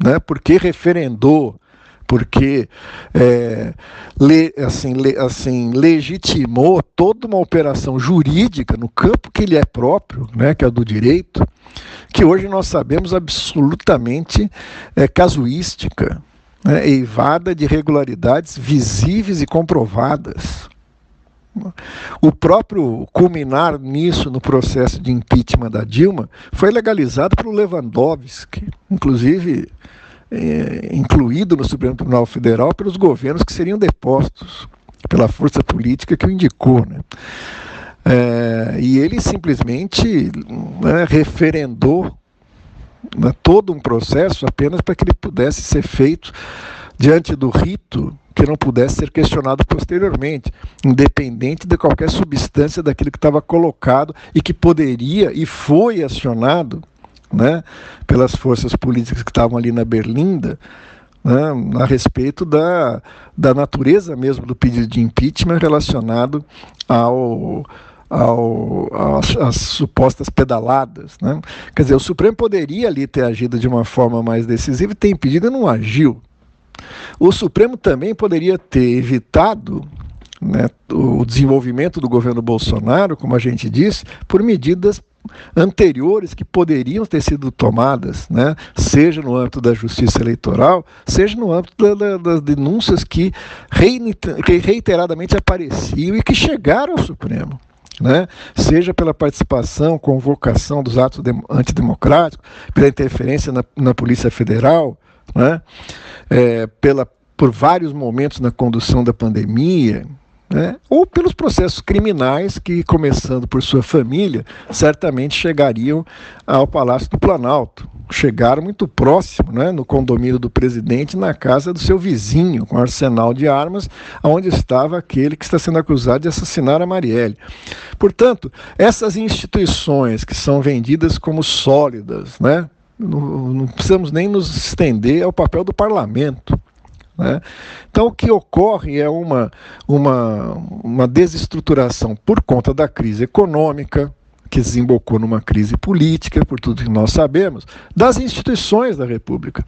né? Porque referendou, porque legitimou toda uma operação jurídica no campo que lhe é próprio, né, que é do direito, que hoje nós sabemos absolutamente casuística, né, eivada de irregularidades visíveis e comprovadas. O próprio culminar nisso no processo de impeachment da Dilma foi legalizado pelo Lewandowski, inclusive incluído no Supremo Tribunal Federal pelos governos que seriam depostos pela força política que o indicou, né? E ele simplesmente, né, referendou, né, todo um processo apenas para que ele pudesse ser feito diante do rito, que não pudesse ser questionado posteriormente, independente de qualquer substância daquilo que estava colocado e que poderia e foi acionado, né, pelas forças políticas que estavam ali na Berlinda, né, a respeito da natureza mesmo do pedido de impeachment relacionado às supostas pedaladas, né? Quer dizer, o Supremo poderia ali ter agido de uma forma mais decisiva e ter impedido e não agiu. O Supremo também poderia ter evitado, né, o desenvolvimento do governo Bolsonaro, como a gente disse, por medidas anteriores que poderiam ter sido tomadas, né, seja no âmbito da justiça eleitoral, seja no âmbito das denúncias que reiteradamente apareciam e que chegaram ao Supremo, né, seja pela participação, convocação dos atos antidemocráticos, pela interferência na Polícia Federal, né, por vários momentos na condução da pandemia, né, ou pelos processos criminais que, começando por sua família, certamente chegariam ao Palácio do Planalto. Chegaram muito próximo, né, no condomínio do presidente, na casa do seu vizinho, com um arsenal de armas, onde estava aquele que está sendo acusado de assassinar a Marielle. Portanto, essas instituições que são vendidas como sólidas, né, não precisamos nem nos estender ao papel do parlamento, né? Então, o que ocorre é uma desestruturação por conta da crise econômica, que desembocou numa crise política, por tudo que nós sabemos, das instituições da República.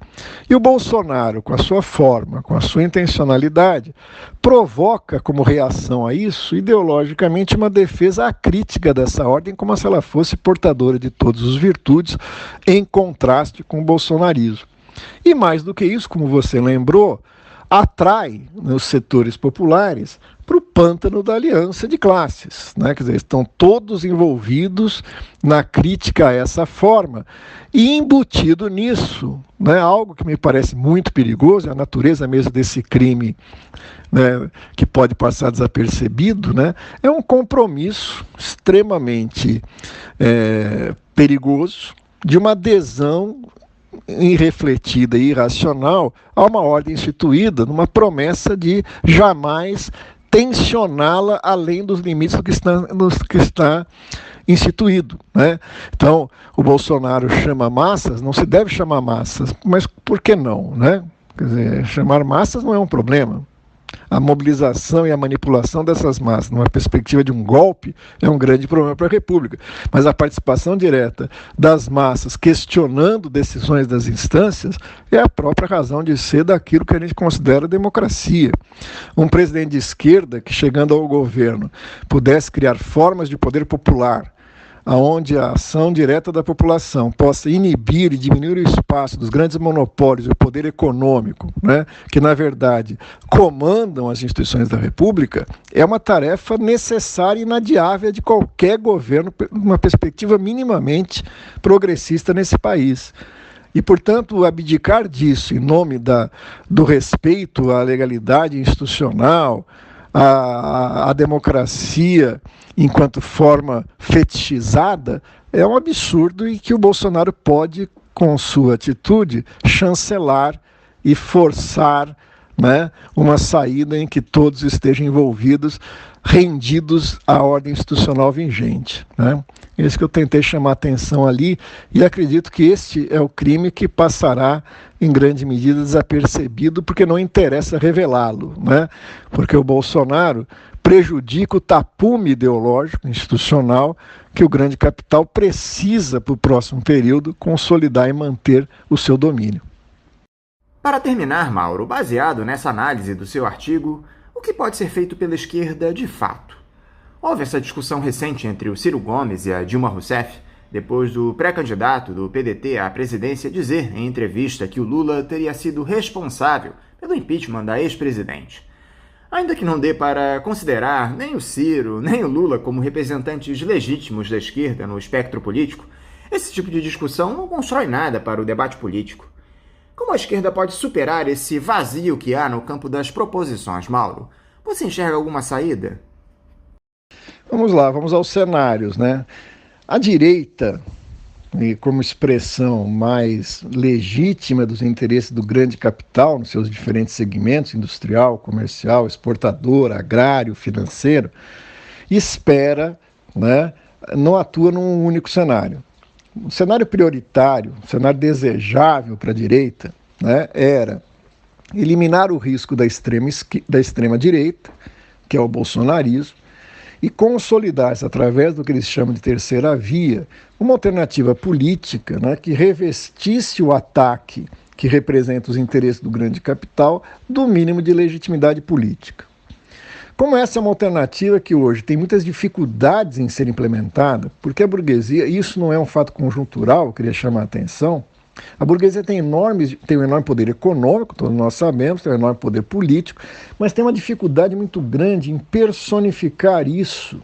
E o Bolsonaro, com a sua forma, com a sua intencionalidade, provoca como reação a isso, ideologicamente, uma defesa acrítica dessa ordem, como se ela fosse portadora de todas as virtudes, em contraste com o bolsonarismo. E mais do que isso, como você lembrou, atrai os setores populares para o pântano da aliança de classes, né? Quer dizer, estão todos envolvidos na crítica a essa forma e embutido nisso, né, algo que me parece muito perigoso, a natureza mesmo desse crime, né, que pode passar desapercebido, né, é um compromisso extremamente perigoso de uma adesão irrefletida e irracional a uma ordem instituída, numa promessa de jamais tensioná-la além dos limites do que está instituído, né? Então, o Bolsonaro chama massas, não se deve chamar massas, mas por que não, né? Quer dizer, chamar massas não é um problema. A mobilização e a manipulação dessas massas, numa perspectiva de um golpe, é um grande problema para a República. Mas a participação direta das massas, questionando decisões das instâncias, é a própria razão de ser daquilo que a gente considera democracia. Um presidente de esquerda que, chegando ao governo, pudesse criar formas de poder popular, onde a ação direta da população possa inibir e diminuir o espaço dos grandes monopólios e o poder econômico, né, que, na verdade, comandam as instituições da República, é uma tarefa necessária e inadiável de qualquer governo, numa perspectiva minimamente progressista nesse país. E, portanto, abdicar disso em nome do respeito à legalidade institucional, à democracia enquanto forma fetichizada, é um absurdo e que o Bolsonaro pode, com sua atitude, chancelar e forçar, né, uma saída em que todos estejam envolvidos, rendidos à ordem institucional vigente, né? Isso que eu tentei chamar a atenção ali, e acredito que este é o crime que passará em grande medida desapercebido, porque não interessa revelá-lo, né? Porque o Bolsonaro prejudica o tapume ideológico, institucional, que o grande capital precisa, para o próximo período, consolidar e manter o seu domínio. Para terminar, Mauro, baseado nessa análise do seu artigo, o que pode ser feito pela esquerda de fato? Houve essa discussão recente entre o Ciro Gomes e a Dilma Rousseff, depois do pré-candidato do PDT à presidência dizer em entrevista que o Lula teria sido responsável pelo impeachment da ex-presidente. Ainda que não dê para considerar nem o Ciro, nem o Lula como representantes legítimos da esquerda no espectro político, esse tipo de discussão não constrói nada para o debate político. Como a esquerda pode superar esse vazio que há no campo das proposições, Mauro? Você enxerga alguma saída? Vamos lá, vamos aos cenários, né? A direita, e como expressão mais legítima dos interesses do grande capital nos seus diferentes segmentos, industrial, comercial, exportador, agrário, financeiro, espera, né, não atua num único cenário. O cenário prioritário, o cenário desejável para a direita, né, era eliminar o risco da extrema direita, que é o bolsonarismo, e consolidar-se através do que eles chamam de terceira via, uma alternativa política, né, que revestisse o ataque que representa os interesses do grande capital do mínimo de legitimidade política. Como essa é uma alternativa que hoje tem muitas dificuldades em ser implementada, porque a burguesia, isso não é um fato conjuntural, eu queria chamar a atenção, a burguesia tem um enorme poder econômico, todos nós sabemos, tem um enorme poder político, mas tem uma dificuldade muito grande em personificar isso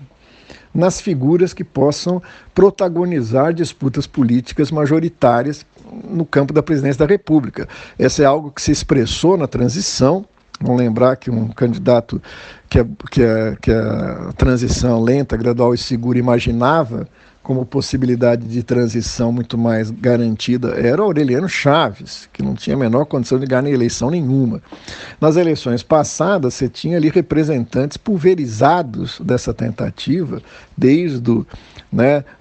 nas figuras que possam protagonizar disputas políticas majoritárias no campo da presidência da República. Essa é algo que se expressou na transição. Vamos lembrar que um candidato que a transição lenta, gradual e segura imaginava como possibilidade de transição muito mais garantida era Aureliano Chaves, que não tinha a menor condição de ganhar eleição nenhuma. Nas eleições passadas, você tinha ali representantes pulverizados dessa tentativa, desde o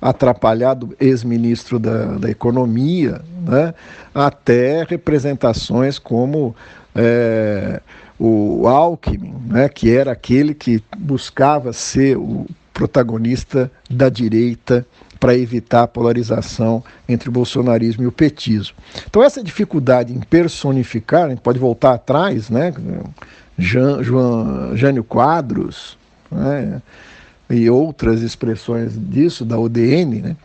atrapalhado ex-ministro da Economia, né, até representações como o Alckmin, né, que era aquele que buscava ser o protagonista da direita para evitar a polarização entre o bolsonarismo e o petismo. Então essa dificuldade em personificar, a gente pode voltar atrás, né, Jânio Quadros, né, e outras expressões disso, da UDN, né,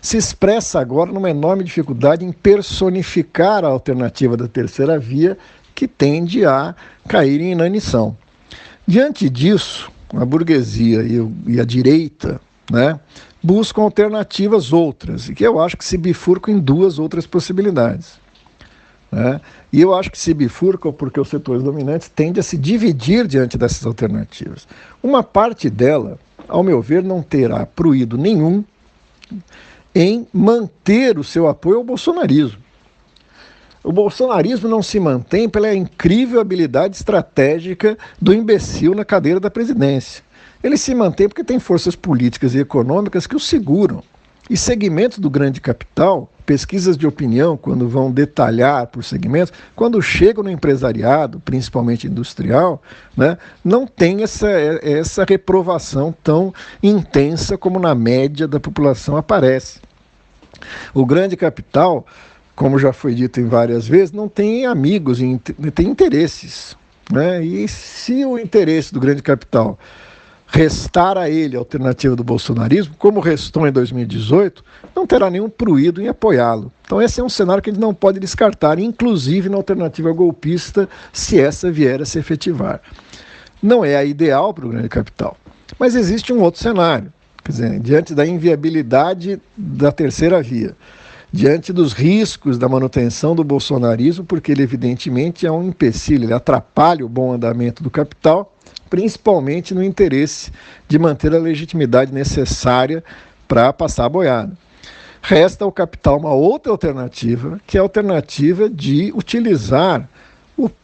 se expressa agora numa enorme dificuldade em personificar a alternativa da terceira via, que tende a cair em inanição. Diante disso, a burguesia e a direita, né, buscam alternativas outras, e que eu acho que se bifurcam em duas outras possibilidades. Né? E eu acho que se bifurcam porque os setores dominantes tendem a se dividir diante dessas alternativas. Uma parte dela, ao meu ver, não terá pruído nenhum em manter o seu apoio ao bolsonarismo. O bolsonarismo não se mantém pela incrível habilidade estratégica do imbecil na cadeira da presidência. Ele se mantém porque tem forças políticas e econômicas que o seguram. E segmentos do grande capital, pesquisas de opinião, quando vão detalhar por segmentos, quando chegam no empresariado, principalmente industrial, né, não tem essa reprovação tão intensa como na média da população aparece. O grande capital, como já foi dito em várias vezes, não tem amigos, tem interesses. Né? E se o interesse do grande capital restar a ele a alternativa do bolsonarismo, como restou em 2018, não terá nenhum pruído em apoiá-lo. Então esse é um cenário que a gente não pode descartar, inclusive na alternativa golpista, se essa vier a se efetivar. Não é a ideal para o grande capital, mas existe um outro cenário. Quer dizer, diante da inviabilidade da terceira via, diante dos riscos da manutenção do bolsonarismo, porque ele evidentemente é um empecilho, ele atrapalha o bom andamento do capital, principalmente no interesse de manter a legitimidade necessária para passar a boiada. Resta ao capital uma outra alternativa, que é a alternativa de utilizar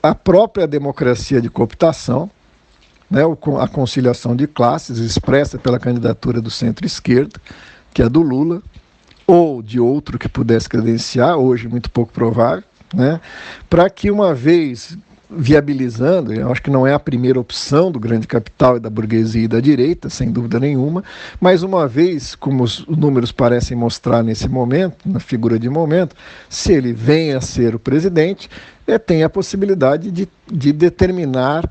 a própria democracia de cooptação, né, a conciliação de classes expressa pela candidatura do centro-esquerda, que é a do Lula, ou de outro que pudesse credenciar, hoje muito pouco provável, né, para que uma vez viabilizando, eu acho que não é a primeira opção do grande capital e da burguesia e da direita, sem dúvida nenhuma, mas uma vez, como os números parecem mostrar nesse momento, na figura de momento, se ele vem a ser o presidente, tem a possibilidade de determinar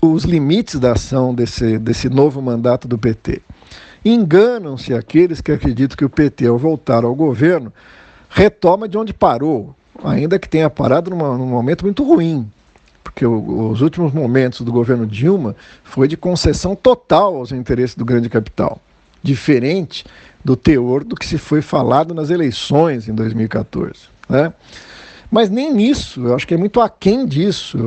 os limites da ação desse novo mandato do PT. Enganam-se aqueles que acreditam que o PT, ao voltar ao governo, retoma de onde parou, ainda que tenha parado num momento muito ruim, porque os últimos momentos do governo Dilma foi de concessão total aos interesses do grande capital, diferente do teor do que se foi falado nas eleições em 2014. Né? Mas nem nisso, eu acho que é muito aquém disso.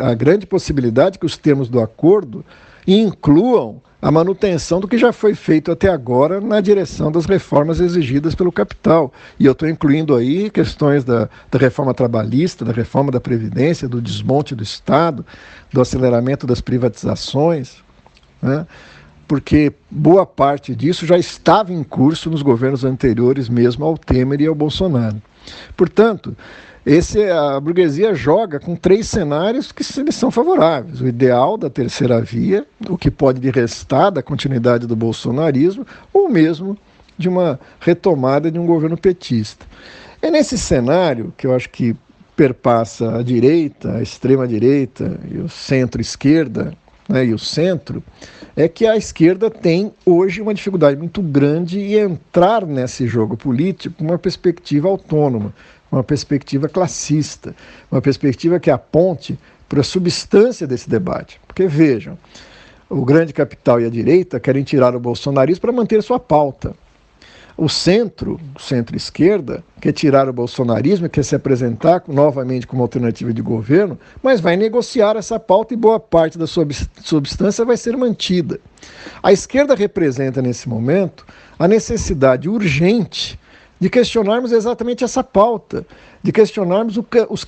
A grande possibilidade que os termos do acordo e incluam a manutenção do que já foi feito até agora na direção das reformas exigidas pelo capital. E eu estou incluindo aí questões da reforma trabalhista, da reforma da Previdência, do desmonte do Estado, do aceleramento das privatizações, né? Porque boa parte disso já estava em curso nos governos anteriores, mesmo ao Temer e ao Bolsonaro. Portanto, a burguesia joga com 3 cenários que lhes são favoráveis. O ideal da terceira via, o que pode lhe restar da continuidade do bolsonarismo, ou mesmo de uma retomada de um governo petista. É nesse cenário que eu acho que perpassa a direita, a extrema-direita e o centro-esquerda, né, e o centro, é que a esquerda tem hoje uma dificuldade muito grande em entrar nesse jogo político com uma perspectiva autônoma, uma perspectiva classista, uma perspectiva que aponte para a substância desse debate. Porque, vejam, o grande capital e a direita querem tirar o bolsonarismo para manter sua pauta. O centro-esquerda, quer tirar o bolsonarismo, quer se apresentar novamente como alternativa de governo, mas vai negociar essa pauta e boa parte da sua substância vai ser mantida. A esquerda representa, nesse momento, a necessidade urgente de questionarmos exatamente essa pauta, de questionarmos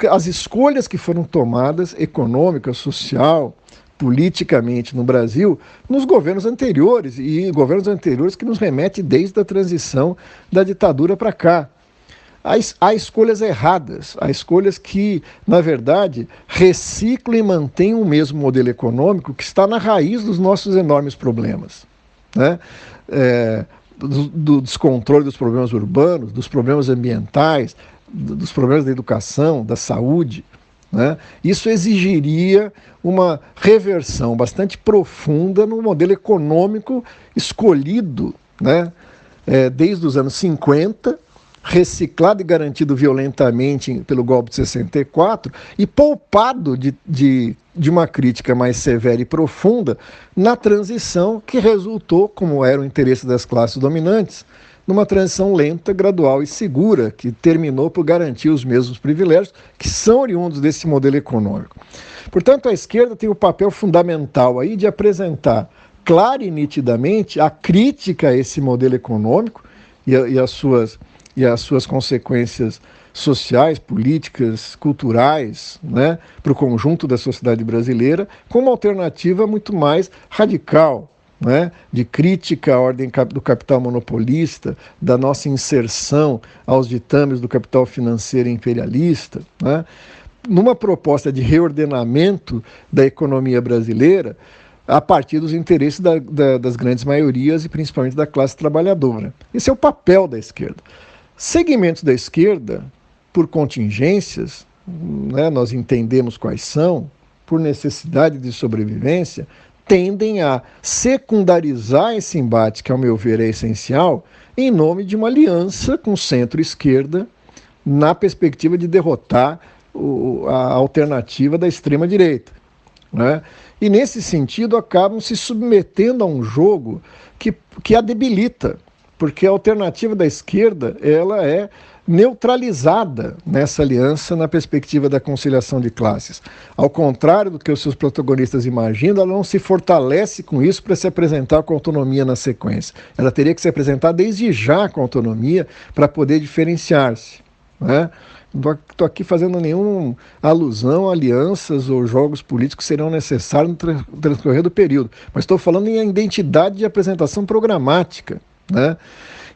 as escolhas que foram tomadas, econômica, social, politicamente no Brasil, nos governos anteriores, e governos anteriores que nos remete desde a transição da ditadura para cá. Há escolhas erradas, há escolhas que, na verdade, reciclam e mantêm o mesmo modelo econômico que está na raiz dos nossos enormes problemas, né? Do descontrole dos problemas urbanos, dos problemas ambientais, dos problemas da educação, da saúde, né? Isso exigiria uma reversão bastante profunda no modelo econômico escolhido, né, desde os anos 50, reciclado e garantido violentamente pelo golpe de 64 e poupado de uma crítica mais severa e profunda na transição que resultou, como era o interesse das classes dominantes, numa transição lenta, gradual e segura, que terminou por garantir os mesmos privilégios que são oriundos desse modelo econômico. Portanto, a esquerda tem o papel fundamental aí de apresentar clara e nitidamente a crítica a esse modelo econômico e as suas consequências sociais, políticas, culturais, né, para o conjunto da sociedade brasileira, com uma alternativa muito mais radical, né, de crítica à ordem do capital monopolista, da nossa inserção aos ditames do capital financeiro imperialista, né, numa proposta de reordenamento da economia brasileira a partir dos interesses das grandes maiorias e principalmente da classe trabalhadora. Esse é o papel da esquerda. Segmentos da esquerda, por contingências, né, nós entendemos quais são, por necessidade de sobrevivência, tendem a secundarizar esse embate, que ao meu ver é essencial, em nome de uma aliança com o centro-esquerda, na perspectiva de derrotar a alternativa da extrema-direita, né? E nesse sentido acabam se submetendo a um jogo que a debilita, porque a alternativa da esquerda ela é neutralizada nessa aliança na perspectiva da conciliação de classes. Ao contrário do que os seus protagonistas imaginam, ela não se fortalece com isso para se apresentar com autonomia na sequência. Ela teria que se apresentar desde já com autonomia para poder diferenciar-se, né? Não estou aqui fazendo nenhuma alusão a alianças ou jogos políticos que serão necessários no transcorrer do período, mas estou falando em identidade de apresentação programática, né?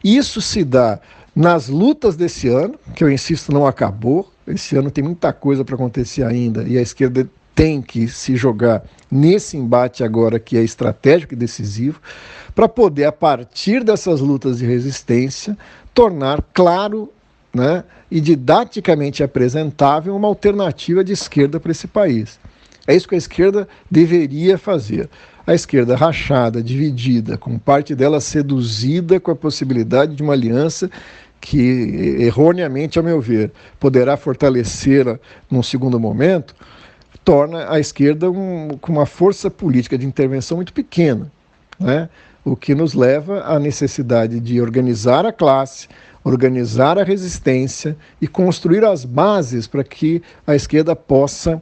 Isso se dá nas lutas desse ano, que eu insisto não acabou, esse ano tem muita coisa para acontecer ainda e a esquerda tem que se jogar nesse embate agora que é estratégico e decisivo, para poder, a partir dessas lutas de resistência, tornar claro, né, e didaticamente apresentável uma alternativa de esquerda para esse país. É isso que a esquerda deveria fazer. A esquerda rachada, dividida, com parte dela seduzida com a possibilidade de uma aliança que, erroneamente, ao meu ver, poderá fortalecê-la num segundo momento, torna a esquerda com uma força política de intervenção muito pequena, né? O que nos leva à necessidade de organizar a classe, organizar a resistência e construir as bases para que a esquerda possa,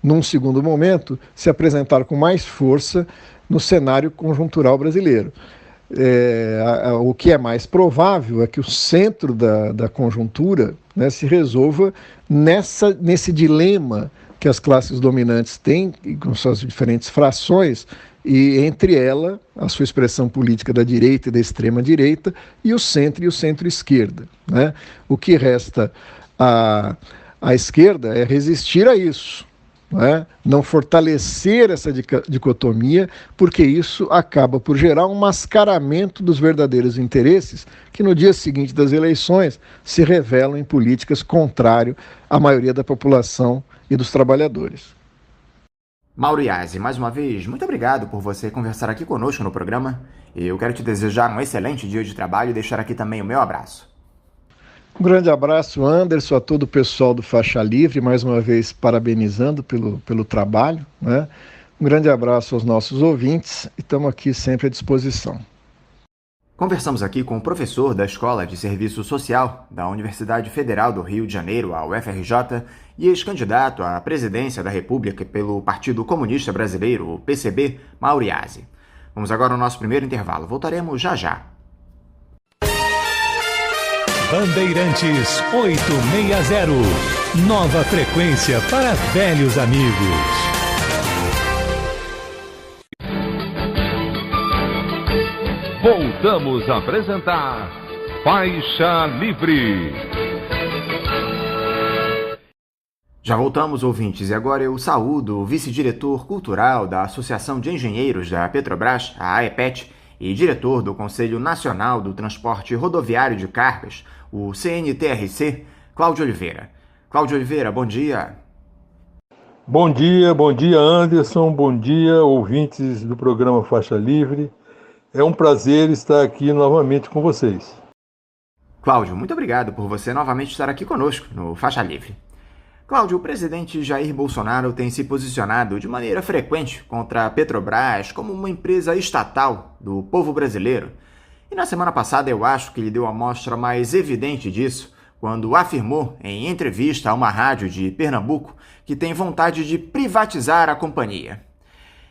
num segundo momento, se apresentar com mais força no cenário conjuntural brasileiro. O que é mais provável é que o centro da conjuntura, né, se resolva nesse dilema que as classes dominantes têm com suas diferentes frações, e entre ela, a sua expressão política da direita e da extrema-direita, e o centro-esquerda. Né? O que resta à esquerda é resistir a isso, né? Não fortalecer essa dicotomia, porque isso acaba por gerar um mascaramento dos verdadeiros interesses, que no dia seguinte das eleições se revelam em políticas contrárias à maioria da população e dos trabalhadores. Mauro Iazzi, mais uma vez, muito obrigado por você conversar aqui conosco no programa. Eu quero te desejar um excelente dia de trabalho e deixar aqui também o meu abraço. Um grande abraço, Anderson, a todo o pessoal do Faixa Livre, mais uma vez parabenizando pelo trabalho, né? Um grande abraço aos nossos ouvintes e estamos aqui sempre à disposição. Conversamos aqui com o professor da Escola de Serviço Social da Universidade Federal do Rio de Janeiro, a UFRJ, e ex-candidato à presidência da República pelo Partido Comunista Brasileiro, o PCB, Mauro Iazzi. Vamos agora ao nosso primeiro intervalo. Voltaremos já já. Bandeirantes 860. Nova frequência para velhos amigos. Voltamos a apresentar Faixa Livre. Já voltamos, ouvintes, e agora eu saúdo o vice-diretor cultural da Associação de Engenheiros da Petrobras, a AEPET, e diretor do Conselho Nacional do Transporte Rodoviário de Cargas, o CNTRC, Cláudio Oliveira. Cláudio Oliveira, bom dia. Bom dia Anderson, bom dia ouvintes do programa Faixa Livre. É um prazer estar aqui novamente com vocês. Cláudio, muito obrigado por você novamente estar aqui conosco no Faixa Livre. Cláudio, o presidente Jair Bolsonaro tem se posicionado de maneira frequente contra a Petrobras como uma empresa estatal do povo brasileiro. E na semana passada eu acho que ele deu a mostra mais evidente disso, quando afirmou, em entrevista a uma rádio de Pernambuco, que tem vontade de privatizar a companhia.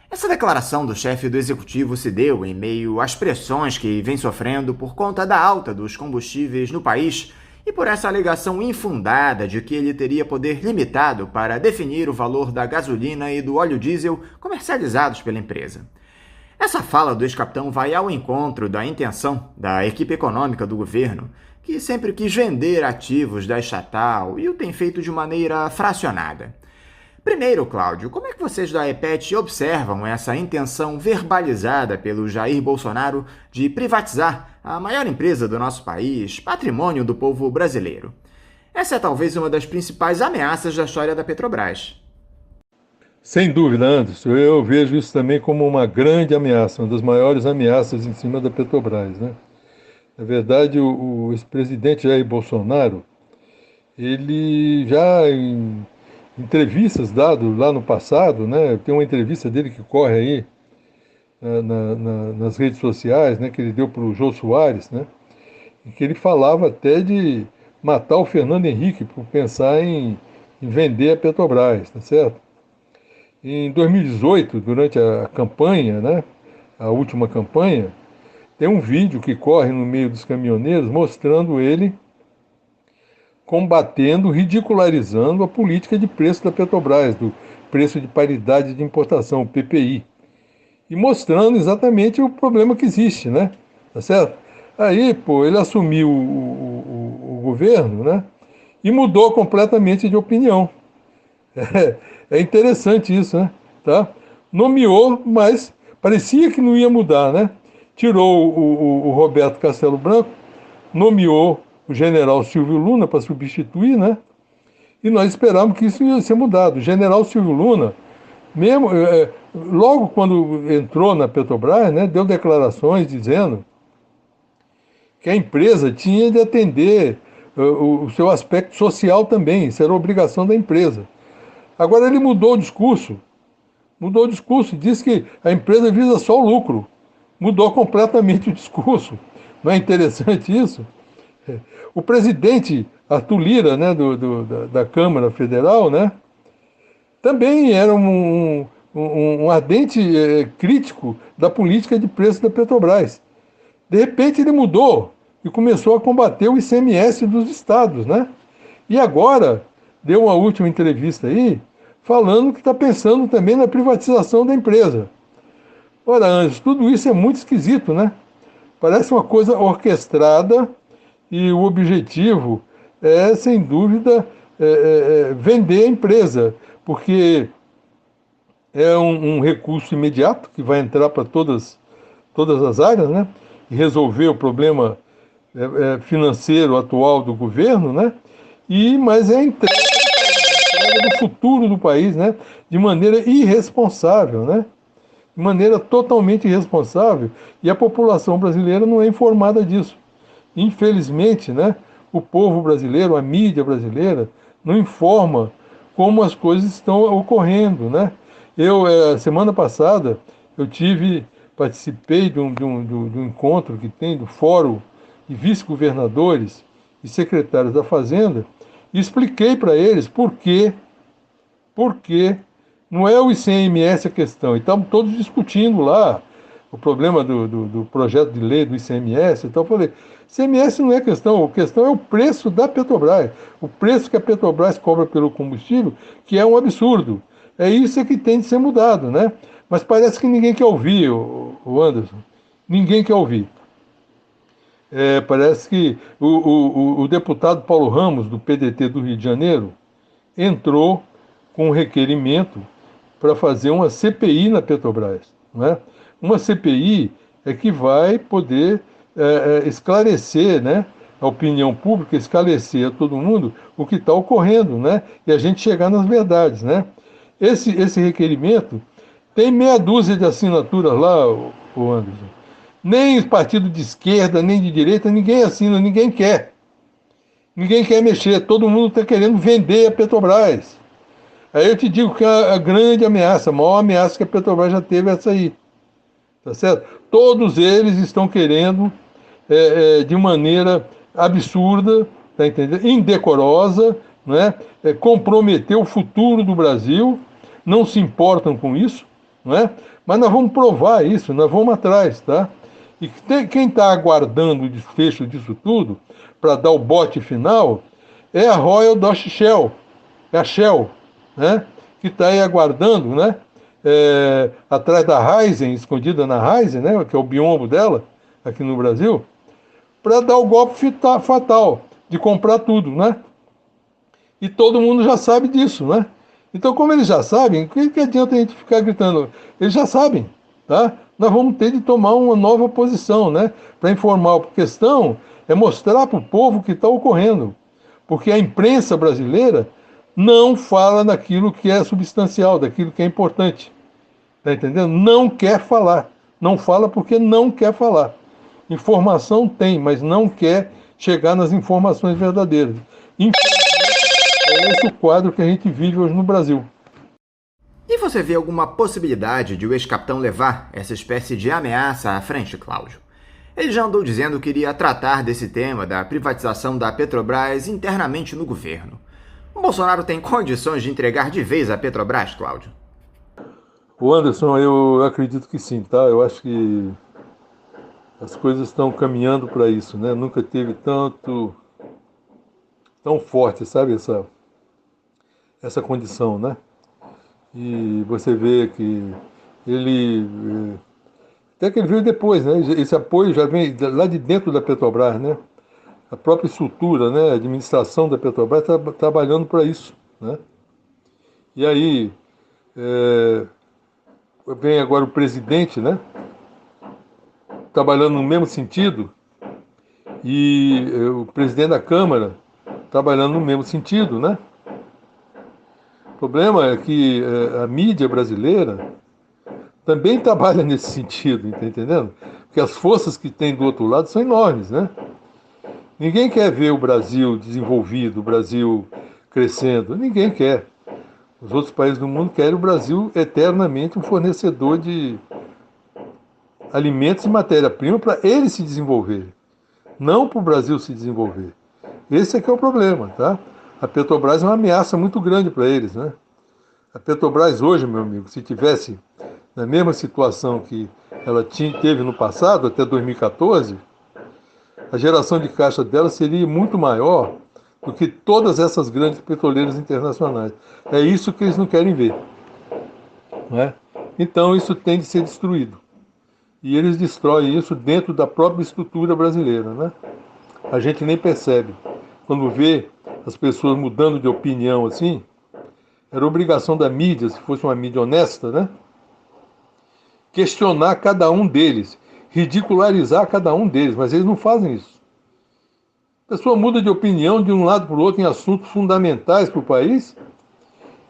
Essa declaração do chefe do executivo se deu em meio às pressões que vem sofrendo por conta da alta dos combustíveis no país e por essa alegação infundada de que ele teria poder limitado para definir o valor da gasolina e do óleo diesel comercializados pela empresa. Essa fala do ex-capitão vai ao encontro da intenção da equipe econômica do governo, que sempre quis vender ativos da estatal e o tem feito de maneira fracionada. Primeiro, Cláudio, como é que vocês da AEPET observam essa intenção verbalizada pelo Jair Bolsonaro de privatizar a maior empresa do nosso país, patrimônio do povo brasileiro? Essa é talvez uma das principais ameaças da história da Petrobras. Sem dúvida, Anderson, eu vejo isso também como uma grande ameaça, uma das maiores ameaças em cima da Petrobras, né? Na verdade, o ex-presidente Jair Bolsonaro, ele já em entrevistas dadas lá no passado, né? Tem uma entrevista dele que corre aí nas redes sociais, né? Que ele deu para o Jô Soares, né? Em que ele falava até de matar o Fernando Henrique por pensar em vender a Petrobras, tá certo? Em 2018, durante a campanha, né? A última campanha, tem um vídeo que corre no meio dos caminhoneiros mostrando ele combatendo, ridicularizando a política de preço da Petrobras, do preço de paridade de importação, o PPI, e mostrando exatamente o problema que existe, né? Tá certo? Aí, ele assumiu o governo, né? E mudou completamente de opinião. É interessante isso, né? Tá? Nomeou, mas parecia que não ia mudar, né? Tirou o Roberto Castelo Branco, nomeou o general Silvio Luna para substituir, né? E nós esperávamos que isso ia ser mudado. O general Silvio Luna, mesmo logo quando entrou na Petrobras, né, deu declarações dizendo que a empresa tinha de atender o seu aspecto social também, isso era obrigação da empresa. Agora ele mudou o discurso, disse que a empresa visa só o lucro, mudou completamente o discurso. Não é interessante isso? O presidente Arthur Lira, né, da Câmara Federal, né, também era um ardente crítico da política de preço da Petrobras. De repente ele mudou e começou a combater o ICMS dos estados, né? E agora deu uma última entrevista aí falando que está pensando também na privatização da empresa. Ora, Anjos, tudo isso é muito esquisito, né? Parece uma coisa orquestrada e o objetivo é, sem dúvida, vender a empresa, porque é um recurso imediato que vai entrar para todas as áreas, né? E resolver o problema financeiro atual do governo, né? Mas é a entrega do futuro do país, né? De maneira irresponsável, né? De maneira totalmente irresponsável, e a população brasileira não é informada disso. Infelizmente, né? O povo brasileiro, a mídia brasileira, não informa como as coisas estão ocorrendo, né? Semana passada, participei de um encontro que tem do Fórum de Vice-Governadores e Secretários da Fazenda, e expliquei para eles por que não é o ICMS a questão. E estavam todos discutindo lá o problema do projeto de lei do ICMS. Então eu falei, ICMS não é a questão é o preço da Petrobras, o preço que a Petrobras cobra pelo combustível, que é um absurdo. É isso que tem de ser mudado, né? Mas parece que ninguém quer ouvir, o Anderson. Ninguém quer ouvir. Parece que o deputado Paulo Ramos, do PDT do Rio de Janeiro, entrou com um requerimento para fazer uma CPI na Petrobras. Né? Uma CPI que vai poder esclarecer, né, a opinião pública, esclarecer a todo mundo o que está ocorrendo, né, e a gente chegar nas verdades. Né? Esse requerimento tem meia dúzia de assinaturas lá, o Anderson. Nem partido de esquerda, nem de direita, ninguém assina, ninguém quer. Ninguém quer mexer, todo mundo está querendo vender a Petrobras. Aí eu te digo que a grande ameaça, a maior ameaça que a Petrobras já teve é essa aí. Tá certo? Todos eles estão querendo, de maneira absurda, tá entendendo? Indecorosa, né? Comprometer o futuro do Brasil, não se importam com isso, né? Mas nós vamos provar isso, nós vamos atrás, tá? E quem está aguardando o desfecho disso tudo, para dar o bote final, é a Royal Dutch Shell, é a Shell, né? Que está aí aguardando, né? Atrás da Raizen, escondida na Raizen, né? Que é o biombo dela, aqui no Brasil, para dar o golpe fatal de comprar tudo, né? E todo mundo já sabe disso, né? Então, como eles já sabem, o que adianta a gente ficar gritando? Eles já sabem, tá? Nós vamos ter de tomar uma nova posição, né? Para informar. A questão é mostrar para o povo o que está ocorrendo. Porque a imprensa brasileira não fala daquilo que é substancial, daquilo que é importante. Está entendendo? Não quer falar. Não fala porque não quer falar. Informação tem, mas não quer chegar nas informações verdadeiras. Infelizmente, é esse o quadro que a gente vive hoje no Brasil. E você vê alguma possibilidade de o ex-capitão levar essa espécie de ameaça à frente, Cláudio? Ele já andou dizendo que iria tratar desse tema da privatização da Petrobras internamente no governo. O Bolsonaro tem condições de entregar de vez a Petrobras, Cláudio? O Anderson, eu acredito que sim, tá? Eu acho que as coisas estão caminhando para isso, né? Nunca teve tão forte, sabe, essa condição, né? E você vê que ele... Até que ele veio depois, né? Esse apoio já vem lá de dentro da Petrobras, né? A própria estrutura, né? A administração da Petrobras está trabalhando para isso, né? E aí, vem agora o presidente, né? Trabalhando no mesmo sentido, e o presidente da Câmara trabalhando no mesmo sentido, né? O problema é que a mídia brasileira também trabalha nesse sentido, tá entendendo? Porque as forças que tem do outro lado são enormes, né? Ninguém quer ver o Brasil desenvolvido, o Brasil crescendo, ninguém quer. Os outros países do mundo querem o Brasil eternamente um fornecedor de alimentos e matéria-prima para ele se desenvolver, não para o Brasil se desenvolver. Esse é que é o problema, tá? A Petrobras é uma ameaça muito grande para eles, né? A Petrobras hoje, meu amigo, se tivesse na mesma situação que ela teve no passado, até 2014, a geração de caixa dela seria muito maior do que todas essas grandes petroleiras internacionais. É isso que eles não querem ver. Não é? Então isso tem de ser destruído. E eles destroem isso dentro da própria estrutura brasileira. Né? A gente nem percebe. Quando vê as pessoas mudando de opinião assim, era obrigação da mídia, se fosse uma mídia honesta, né? Questionar cada um deles, ridicularizar cada um deles, mas eles não fazem isso. A pessoa muda de opinião de um lado para o outro em assuntos fundamentais para o país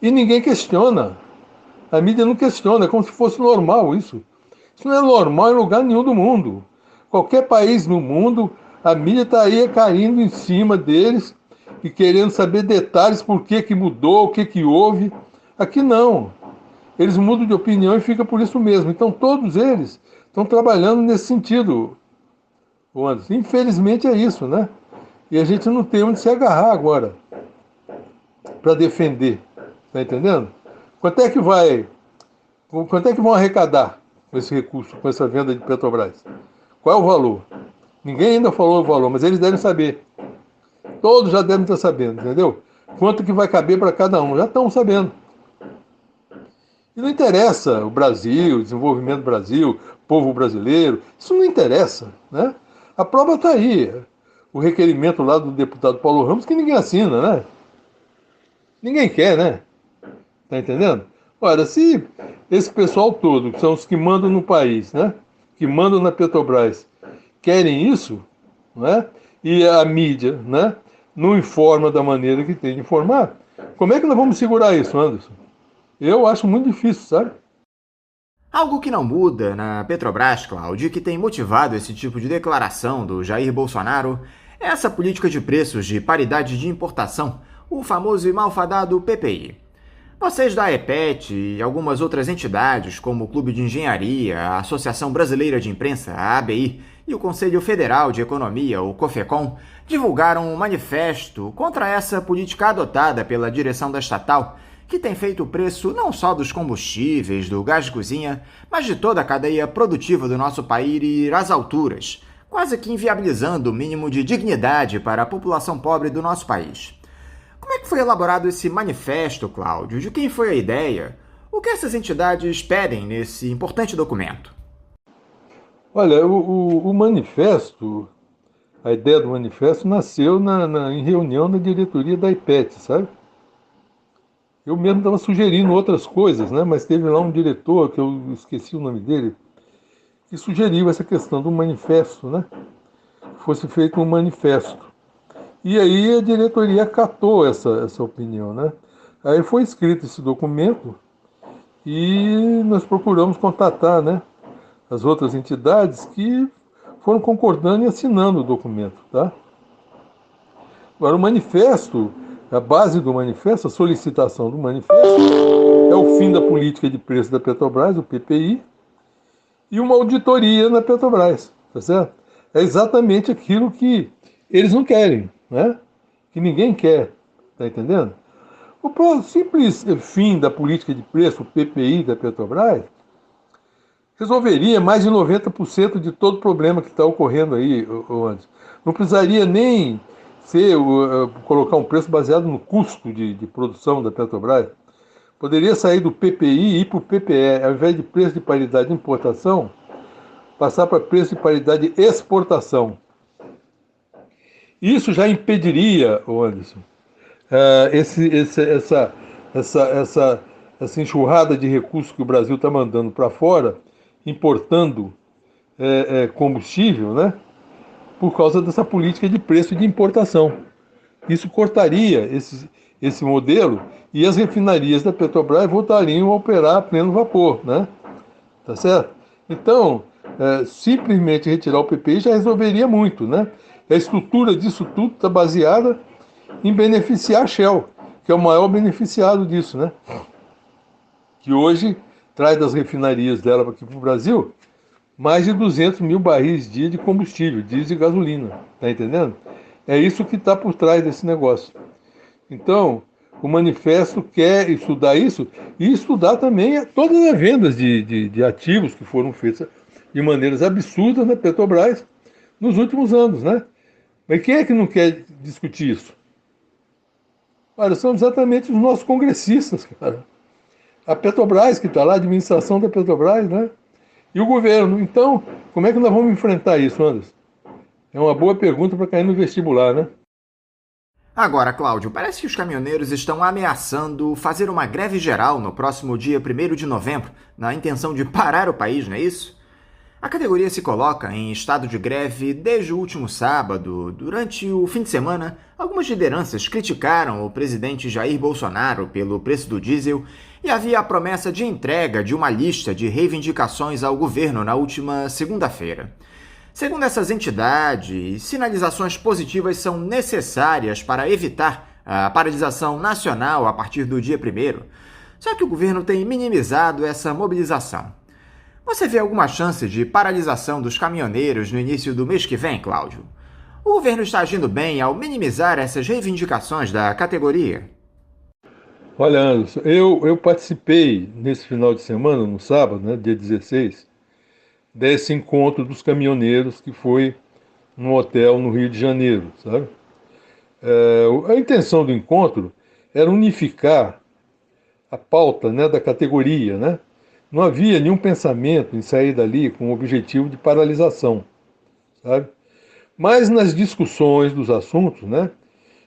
e ninguém questiona. A mídia não questiona, é como se fosse normal isso. Isso não é normal em lugar nenhum do mundo. Qualquer país no mundo, a mídia está aí caindo em cima deles e querendo saber detalhes, por que mudou, o que houve. Aqui não. Eles mudam de opinião e fica por isso mesmo. Então todos eles estão trabalhando nesse sentido, Anderson. Infelizmente é isso, né? E a gente não tem onde se agarrar agora para defender. Tá entendendo? Quanto é que vão arrecadar com esse recurso, com essa venda de Petrobras? Qual é o valor? Ninguém ainda falou o valor, mas eles devem saber. Todos já devem estar sabendo, entendeu? Quanto que vai caber para cada um, já estão sabendo. E não interessa o Brasil, o desenvolvimento do Brasil, o povo brasileiro, isso não interessa, né? A prova está aí, o requerimento lá do deputado Paulo Ramos, que ninguém assina, né? Ninguém quer, né? Tá entendendo? Ora, se esse pessoal todo, que são os que mandam no país, né? Que mandam na Petrobras, querem isso, né? E a mídia, né? Não informa da maneira que tem de informar, como é que nós vamos segurar isso, Anderson? Eu acho muito difícil, sabe? Algo que não muda na Petrobras, Cláudio, e que tem motivado esse tipo de declaração do Jair Bolsonaro, é essa política de preços de paridade de importação, o famoso e malfadado PPI. Vocês da EPET e algumas outras entidades, como o Clube de Engenharia, a Associação Brasileira de Imprensa, a ABI, e o Conselho Federal de Economia, o COFECOM, divulgaram um manifesto contra essa política adotada pela direção da estatal, que tem feito o preço não só dos combustíveis, do gás de cozinha, mas de toda a cadeia produtiva do nosso país ir às alturas, quase que inviabilizando o mínimo de dignidade para a população pobre do nosso país. Como é que foi elaborado esse manifesto, Cláudio? De quem foi a ideia? O que essas entidades pedem nesse importante documento? Olha, o manifesto, a ideia do manifesto nasceu em reunião na diretoria da IPET, sabe? Eu mesmo estava sugerindo outras coisas, né? Mas teve lá um diretor, que eu esqueci o nome dele, que sugeriu essa questão do manifesto, né? Fosse feito um manifesto. E aí a diretoria acatou essa opinião, né? Aí foi escrito esse documento e nós procuramos contatar, né, as outras entidades que foram concordando e assinando o documento, tá? Agora, o manifesto, a base do manifesto, a solicitação do manifesto, é o fim da política de preço da Petrobras, o PPI, e uma auditoria na Petrobras, tá certo? É exatamente aquilo que eles não querem, né? Que ninguém quer, tá entendendo? O simples fim da política de preço, o PPI da Petrobras, resolveria mais de 90% de todo o problema que está ocorrendo aí, Anderson. Não precisaria nem colocar um preço baseado no custo de produção da Petrobras. Poderia sair do PPI e ir para o PPE, ao invés de preço de paridade de importação, passar para preço de paridade de exportação. Isso já impediria, Anderson, essa enxurrada de recursos que o Brasil está mandando para fora, importando combustível, né? Por causa dessa política de preço de importação. Isso cortaria esse modelo e as refinarias da Petrobras voltariam a operar a pleno vapor, né? Tá certo? Então, simplesmente retirar o PPI já resolveria muito, né? A estrutura disso tudo está baseada em beneficiar a Shell, que é o maior beneficiado disso, né? Que hoje traz das refinarias dela aqui para o Brasil mais de 200 mil barris dia de combustível, diesel e gasolina, tá entendendo? É isso que está por trás desse negócio. Então, o manifesto quer estudar isso e estudar também todas as vendas de ativos que foram feitas de maneiras absurdas na Petrobras nos últimos anos, né? Mas quem é que não quer discutir isso? Olha, são exatamente os nossos congressistas, cara. A Petrobras que está lá, a administração da Petrobras, né? E o governo. Então, como é que nós vamos enfrentar isso, Anderson? É uma boa pergunta para cair no vestibular, né? Agora, Cláudio, parece que os caminhoneiros estão ameaçando fazer uma greve geral no próximo dia 1º de novembro, na intenção de parar o país, não é isso? A categoria se coloca em estado de greve desde o último sábado. Durante o fim de semana, algumas lideranças criticaram o presidente Jair Bolsonaro pelo preço do diesel e havia a promessa de entrega de uma lista de reivindicações ao governo na última segunda-feira. Segundo essas entidades, sinalizações positivas são necessárias para evitar a paralisação nacional a partir do dia 1º. Só que o governo tem minimizado essa mobilização. Você vê alguma chance de paralisação dos caminhoneiros no início do mês que vem, Cláudio? O governo está agindo bem ao minimizar essas reivindicações da categoria? Olha, Anderson, eu participei nesse final de semana, no sábado, né, dia 16, desse encontro dos caminhoneiros que foi num hotel no Rio de Janeiro, sabe? A intenção do encontro era unificar a pauta, né, da categoria, né? Não havia nenhum pensamento em sair dali com o objetivo de paralisação, sabe? Mas nas discussões dos assuntos, né,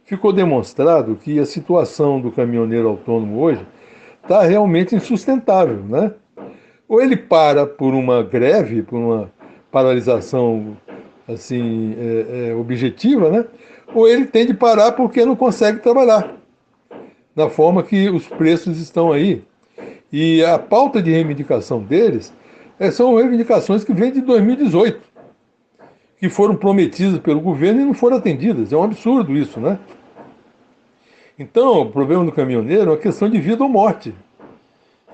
ficou demonstrado que a situação do caminhoneiro autônomo hoje está realmente insustentável, né? Ou ele para por uma greve, por uma paralisação assim objetiva, né? Ou ele tem de parar porque não consegue trabalhar, da forma que os preços estão aí. E a pauta de reivindicação deles são reivindicações que vêm de 2018, que foram prometidas pelo governo e não foram atendidas. É um absurdo isso, né? Então, o problema do caminhoneiro é uma questão de vida ou morte.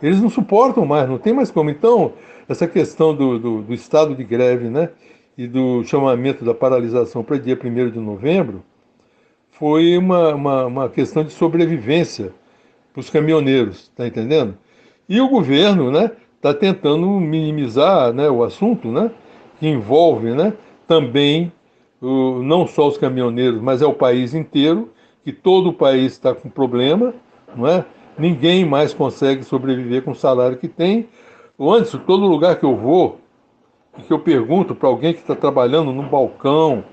Eles não suportam mais, não tem mais como. Então, essa questão do estado de greve, né, e do chamamento da paralisação para dia 1º de novembro foi uma questão de sobrevivência para os caminhoneiros, tá entendendo? E o governo, né, está tentando minimizar, né, o assunto, né, que envolve, né, também não só os caminhoneiros, mas é o país inteiro, que todo o país está com problema, não é? Ninguém mais consegue sobreviver com o salário que tem. Antes, todo lugar que eu vou, e que eu pergunto para alguém que está trabalhando num balcão,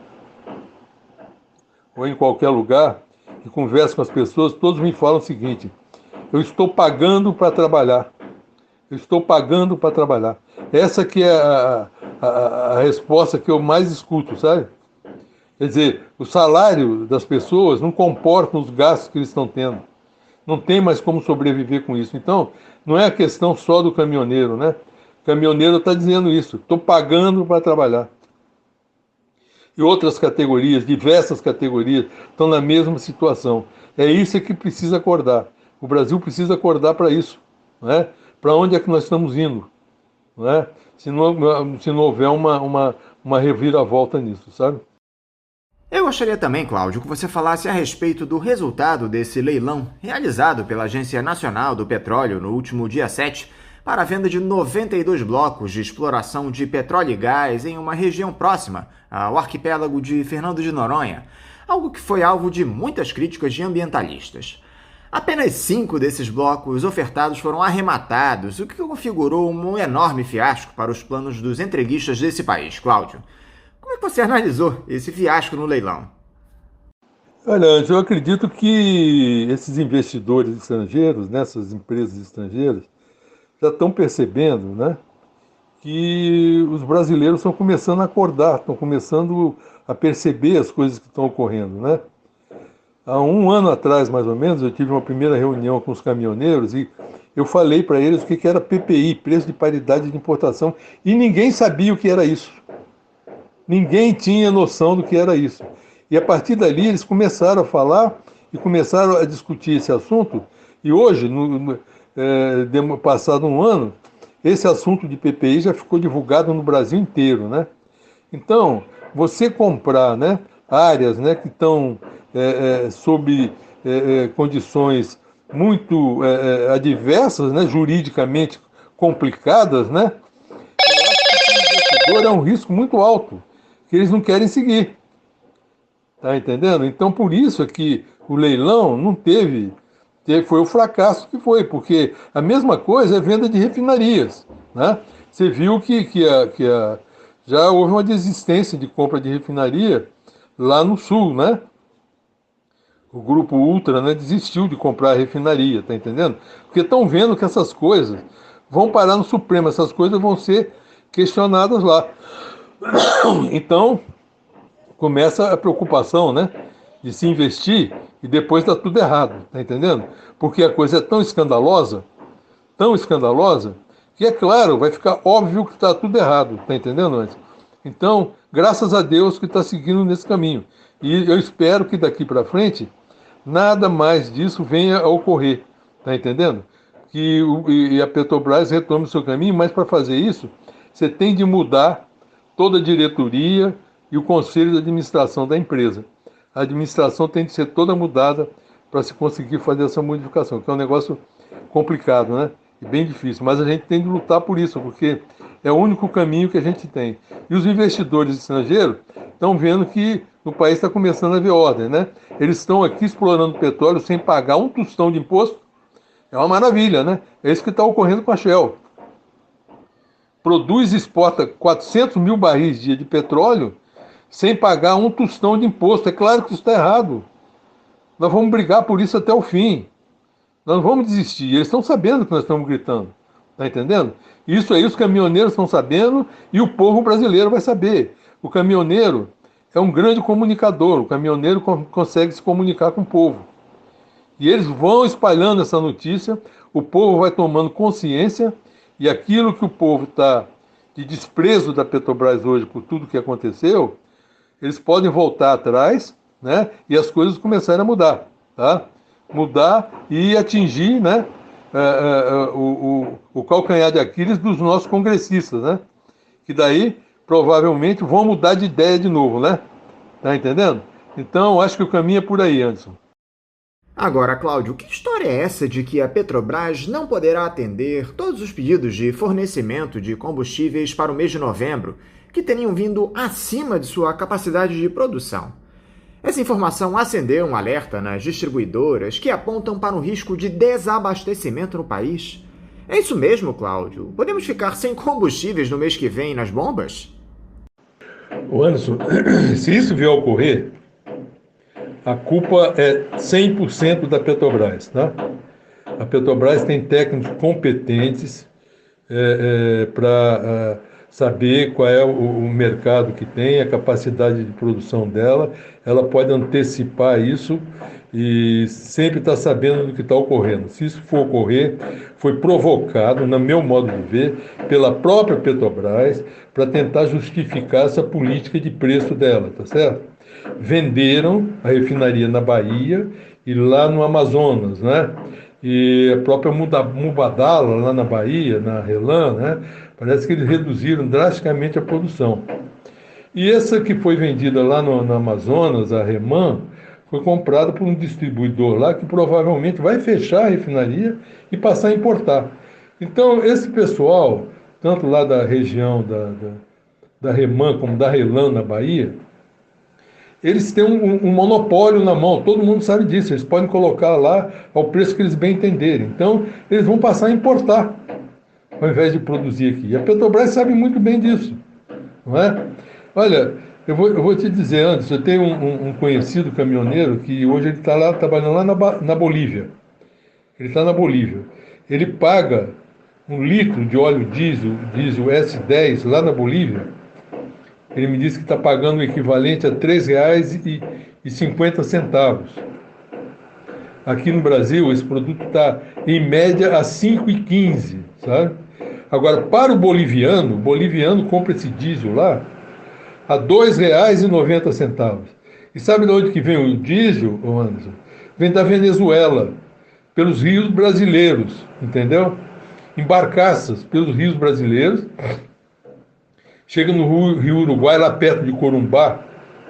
ou em qualquer lugar, que conversa com as pessoas, todos me falam o seguinte: eu estou pagando para trabalhar. Eu estou pagando para trabalhar. Essa que é a resposta que eu mais escuto, sabe? Quer dizer, o salário das pessoas não comporta os gastos que eles estão tendo. Não tem mais como sobreviver com isso. Então, não é a questão só do caminhoneiro, né? O caminhoneiro está dizendo isso. Estou pagando para trabalhar. E outras categorias, diversas categorias, estão na mesma situação. É isso que precisa acordar. O Brasil precisa acordar para isso, né? Para onde é que nós estamos indo, né? Se não houver uma reviravolta nisso, sabe? Eu gostaria também, Cláudio, que você falasse a respeito do resultado desse leilão realizado pela Agência Nacional do Petróleo no último dia 7 para a venda de 92 blocos de exploração de petróleo e gás em uma região próxima ao arquipélago de Fernando de Noronha, algo que foi alvo de muitas críticas de ambientalistas. Apenas 5 desses blocos ofertados foram arrematados, o que configurou um enorme fiasco para os planos dos entreguistas desse país. Cláudio, como é que você analisou esse fiasco no leilão? Olha, Anjo, eu acredito que esses investidores estrangeiros, nessas empresas estrangeiras, já estão percebendo, né, que os brasileiros estão começando a acordar, estão começando a perceber as coisas que estão ocorrendo, né? Há um ano atrás, mais ou menos, eu tive uma primeira reunião com os caminhoneiros e eu falei para eles o que era PPI, Preço de Paridade de Importação, e ninguém sabia o que era isso. Ninguém tinha noção do que era isso. E a partir dali eles começaram a falar e começaram a discutir esse assunto, e hoje, passado um ano, esse assunto de PPI já ficou divulgado no Brasil inteiro, né? Então, você comprar, né, áreas, né, que estão sob condições muito adversas, né, juridicamente complicadas, né, eu acho que o investidor é um risco muito alto, que eles não querem seguir. Tá entendendo? Então, por isso é que o leilão não foi o fracasso que foi, porque a mesma coisa é venda de refinarias, né? Você viu que já houve uma desistência de compra de refinaria lá no sul, né? O grupo Ultra, né, desistiu de comprar a refinaria, tá entendendo? Porque estão vendo que essas coisas vão parar no Supremo, essas coisas vão ser questionadas lá. Então, começa a preocupação, né, de se investir e depois dá tudo errado, tá entendendo? Porque a coisa é tão escandalosa, que é claro, vai ficar óbvio que está tudo errado, tá entendendo, Anderson? Então, graças a Deus que está seguindo nesse caminho. E eu espero que daqui para frente nada mais disso venha a ocorrer, tá entendendo? E a Petrobras retome o seu caminho, mas para fazer isso, você tem de mudar toda a diretoria e o conselho de administração da empresa. A administração tem de ser toda mudada para se conseguir fazer essa modificação, que é um negócio complicado, né? E bem difícil, mas a gente tem de lutar por isso, porque é o único caminho que a gente tem. E os investidores estrangeiros estão vendo que o país está começando a ver ordem, né? Eles estão aqui explorando petróleo sem pagar um tostão de imposto. É uma maravilha, né? É isso que está ocorrendo com a Shell. Produz e exporta 400 mil barris dia de petróleo sem pagar um tostão de imposto. É claro que isso está errado. Nós vamos brigar por isso até o fim. Nós não vamos desistir. Eles estão sabendo que nós estamos gritando. Está entendendo? Isso aí os caminhoneiros estão sabendo e o povo brasileiro vai saber. O caminhoneiro é um grande comunicador. O caminhoneiro consegue se comunicar com o povo. E eles vão espalhando essa notícia, o povo vai tomando consciência e aquilo que o povo está de desprezo da Petrobras hoje por tudo que aconteceu, eles podem voltar atrás, né, e as coisas começarem a mudar, tá? Mudar e atingir, né, o calcanhar de Aquiles dos nossos congressistas, né? Que daí provavelmente vão mudar de ideia de novo, né? Tá entendendo? Então, acho que o caminho é por aí, Anderson. Agora, Cláudio, que história é essa de que a Petrobras não poderá atender todos os pedidos de fornecimento de combustíveis para o mês de novembro, que teriam vindo acima de sua capacidade de produção? Essa informação acendeu um alerta nas distribuidoras que apontam para um risco de desabastecimento no país. É isso mesmo, Cláudio? Podemos ficar sem combustíveis no mês que vem nas bombas? Anderson, se isso vier a ocorrer, a culpa é 100% da Petrobras, tá? A Petrobras tem técnicos competentes para saber qual é o mercado que tem, a capacidade de produção dela. Ela pode antecipar isso e sempre está sabendo do que está ocorrendo. Se isso for ocorrer, foi provocado, no meu modo de ver, pela própria Petrobras para tentar justificar essa política de preço dela, tá certo? Venderam a refinaria na Bahia e lá no Amazonas, né? E a própria Mubadala, lá na Bahia, na Relan, né? Parece que eles reduziram drasticamente a produção. E essa que foi vendida lá no Amazonas, a Reman, foi comprada por um distribuidor lá que provavelmente vai fechar a refinaria e passar a importar. Então, esse pessoal, tanto lá da região da Reman como da Relan, na Bahia, eles têm um monopólio na mão, todo mundo sabe disso, eles podem colocar lá ao preço que eles bem entenderem. Então, eles vão passar a importar, ao invés de produzir aqui. E a Petrobras sabe muito bem disso, não é? Olha, eu vou te dizer antes, eu tenho um conhecido caminhoneiro que hoje ele está lá trabalhando lá na Bolívia. Ele está na Bolívia. Ele paga 1 litro de óleo diesel S10 lá na Bolívia. Ele me disse que está pagando o equivalente a R$ 3,50. Aqui no Brasil, esse produto está, em média, a R$ 5,15, sabe? Agora, para o boliviano compra esse diesel lá a R$ 2,90. E sabe de onde que vem o diesel, Anderson? Vem da Venezuela, pelos rios brasileiros, entendeu? Em barcaças pelos rios brasileiros. Chega no Rio Uruguai, lá perto de Corumbá,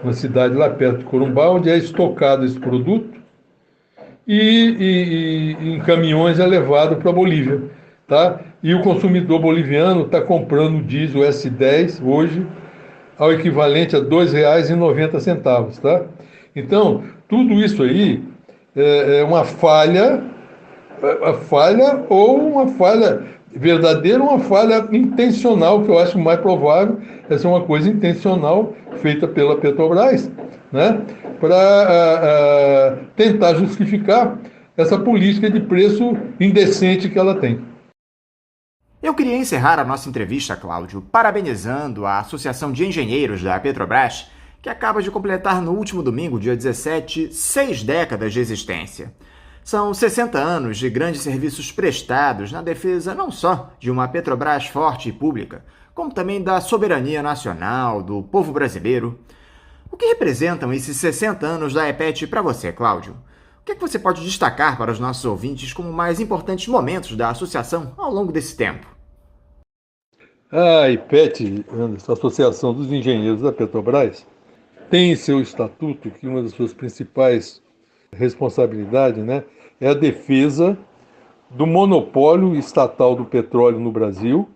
uma cidade lá perto de Corumbá, onde é estocado esse produto. e em caminhões é levado para a Bolívia. Tá? E o consumidor boliviano está comprando diesel S10 hoje ao equivalente a R$ 2,90. Tá? Então, tudo isso aí é uma falha ou uma falha verdadeira ou uma falha intencional, que eu acho mais provável. Essa é uma coisa intencional feita pela Petrobras, né, para tentar justificar essa política de preço indecente que ela tem. Eu queria encerrar a nossa entrevista, Cláudio, parabenizando a Associação de Engenheiros da Petrobras, que acaba de completar no último domingo, dia 17, 6 décadas de existência. São 60 anos de grandes serviços prestados na defesa não só de uma Petrobras forte e pública, como também da soberania nacional, do povo brasileiro. O que representam esses 60 anos da EPET para você, Cláudio? O que é que você pode destacar para os nossos ouvintes como mais importantes momentos da associação ao longo desse tempo? A EPET, a Associação dos Engenheiros da Petrobras, tem em seu estatuto que uma das suas principais responsabilidades, né, é a defesa do monopólio estatal do petróleo no Brasil,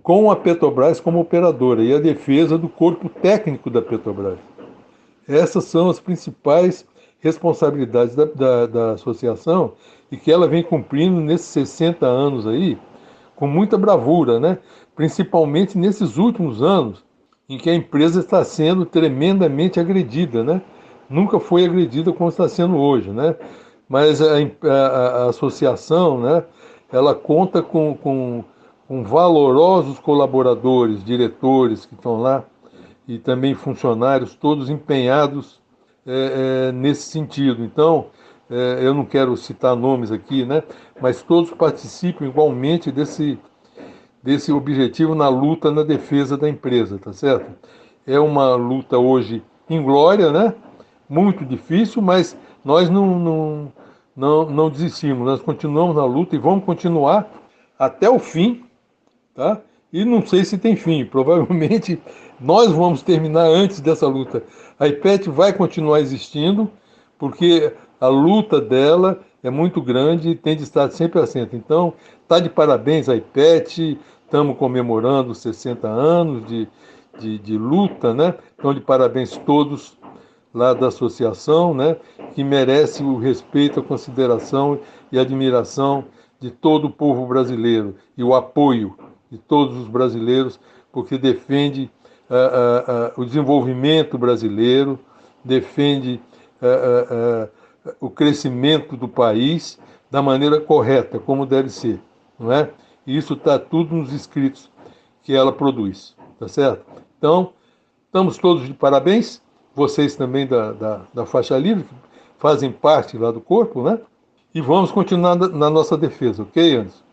com a Petrobras como operadora, e a defesa do corpo técnico da Petrobras. Essas são as principais responsabilidades da associação e que ela vem cumprindo nesses 60 anos aí, com muita bravura, né? Principalmente nesses últimos anos, em que a empresa está sendo tremendamente agredida, né? Nunca foi agredida como está sendo hoje, né? Mas a associação, né, ela conta com valorosos colaboradores, diretores que estão lá, e também funcionários, todos empenhados nesse sentido. Então, eu não quero citar nomes aqui, né, mas todos participam igualmente desse objetivo na luta, na defesa da empresa, tá certo? É uma luta hoje inglória, né, muito difícil, mas nós não desistimos, nós continuamos na luta e vamos continuar até o fim, tá? E não sei se tem fim, provavelmente nós vamos terminar antes dessa luta. A EPET vai continuar existindo, porque a luta dela é muito grande e tem de estar sempre assente. Então, está de parabéns a EPET, estamos comemorando 60 anos de luta, né? Então, de parabéns todos lá da associação, né? Que merece o respeito, a consideração e a admiração de todo o povo brasileiro e o apoio de todos os brasileiros, porque defende o desenvolvimento brasileiro, defende o crescimento do país da maneira correta, como deve ser, não é? E isso está tudo nos escritos que ela produz, tá certo? Então, estamos todos de parabéns, vocês também da Faixa Livre, que fazem parte lá do corpo, né? E vamos continuar na nossa defesa, ok, Anderson?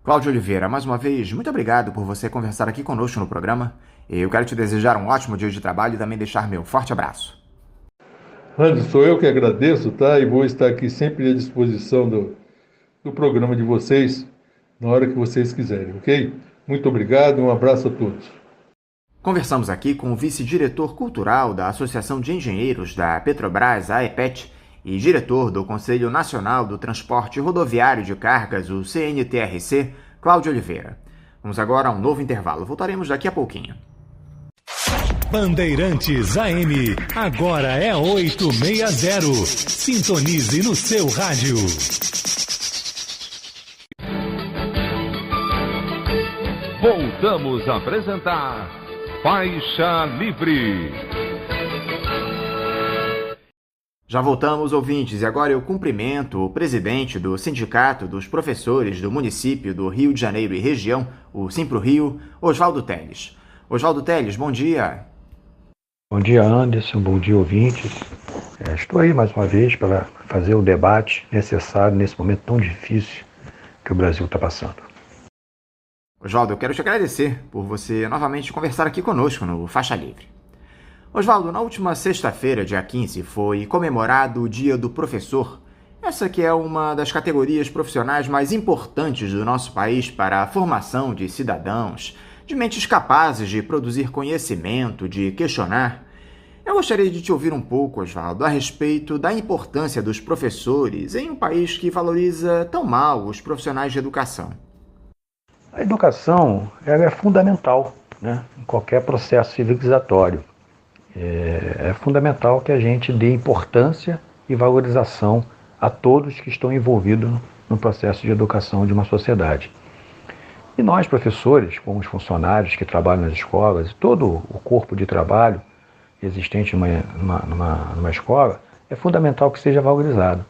Cláudio Oliveira, mais uma vez, muito obrigado por você conversar aqui conosco no programa. Eu quero te desejar um ótimo dia de trabalho e também deixar meu forte abraço. Anderson, sou eu que agradeço, tá? E vou estar aqui sempre à disposição do programa de vocês, na hora que vocês quiserem, ok? Muito obrigado e um abraço a todos. Conversamos aqui com o vice-diretor cultural da Associação de Engenheiros da Petrobras, a EPET, e diretor do Conselho Nacional do Transporte Rodoviário de Cargas, o CNTRC, Cláudio Oliveira. Vamos agora a um novo intervalo. Voltaremos daqui a pouquinho. Bandeirantes AM, agora é 860. Sintonize no seu rádio. Voltamos a apresentar Faixa Livre. Já voltamos, ouvintes, e agora eu cumprimento o presidente do Sindicato dos Professores do Município do Rio de Janeiro e Região, o Simpro-Rio, Oswaldo Teles. Oswaldo Teles, bom dia. Bom dia, Anderson, bom dia, ouvintes. Estou aí mais uma vez para fazer o debate necessário nesse momento tão difícil que o Brasil está passando. Oswaldo, eu quero te agradecer por você novamente conversar aqui conosco no Faixa Livre. Oswaldo, na última sexta-feira, dia 15, foi comemorado o Dia do Professor. Essa que é uma das categorias profissionais mais importantes do nosso país para a formação de cidadãos, de mentes capazes de produzir conhecimento, de questionar. Eu gostaria de te ouvir um pouco, Oswaldo, a respeito da importância dos professores em um país que valoriza tão mal os profissionais de educação. A educação ela é fundamental, né, em qualquer processo civilizatório. É fundamental que a gente dê importância e valorização a todos que estão envolvidos no processo de educação de uma sociedade. E nós, professores, como os funcionários que trabalham nas escolas, e todo o corpo de trabalho existente numa escola, é fundamental que seja valorizado.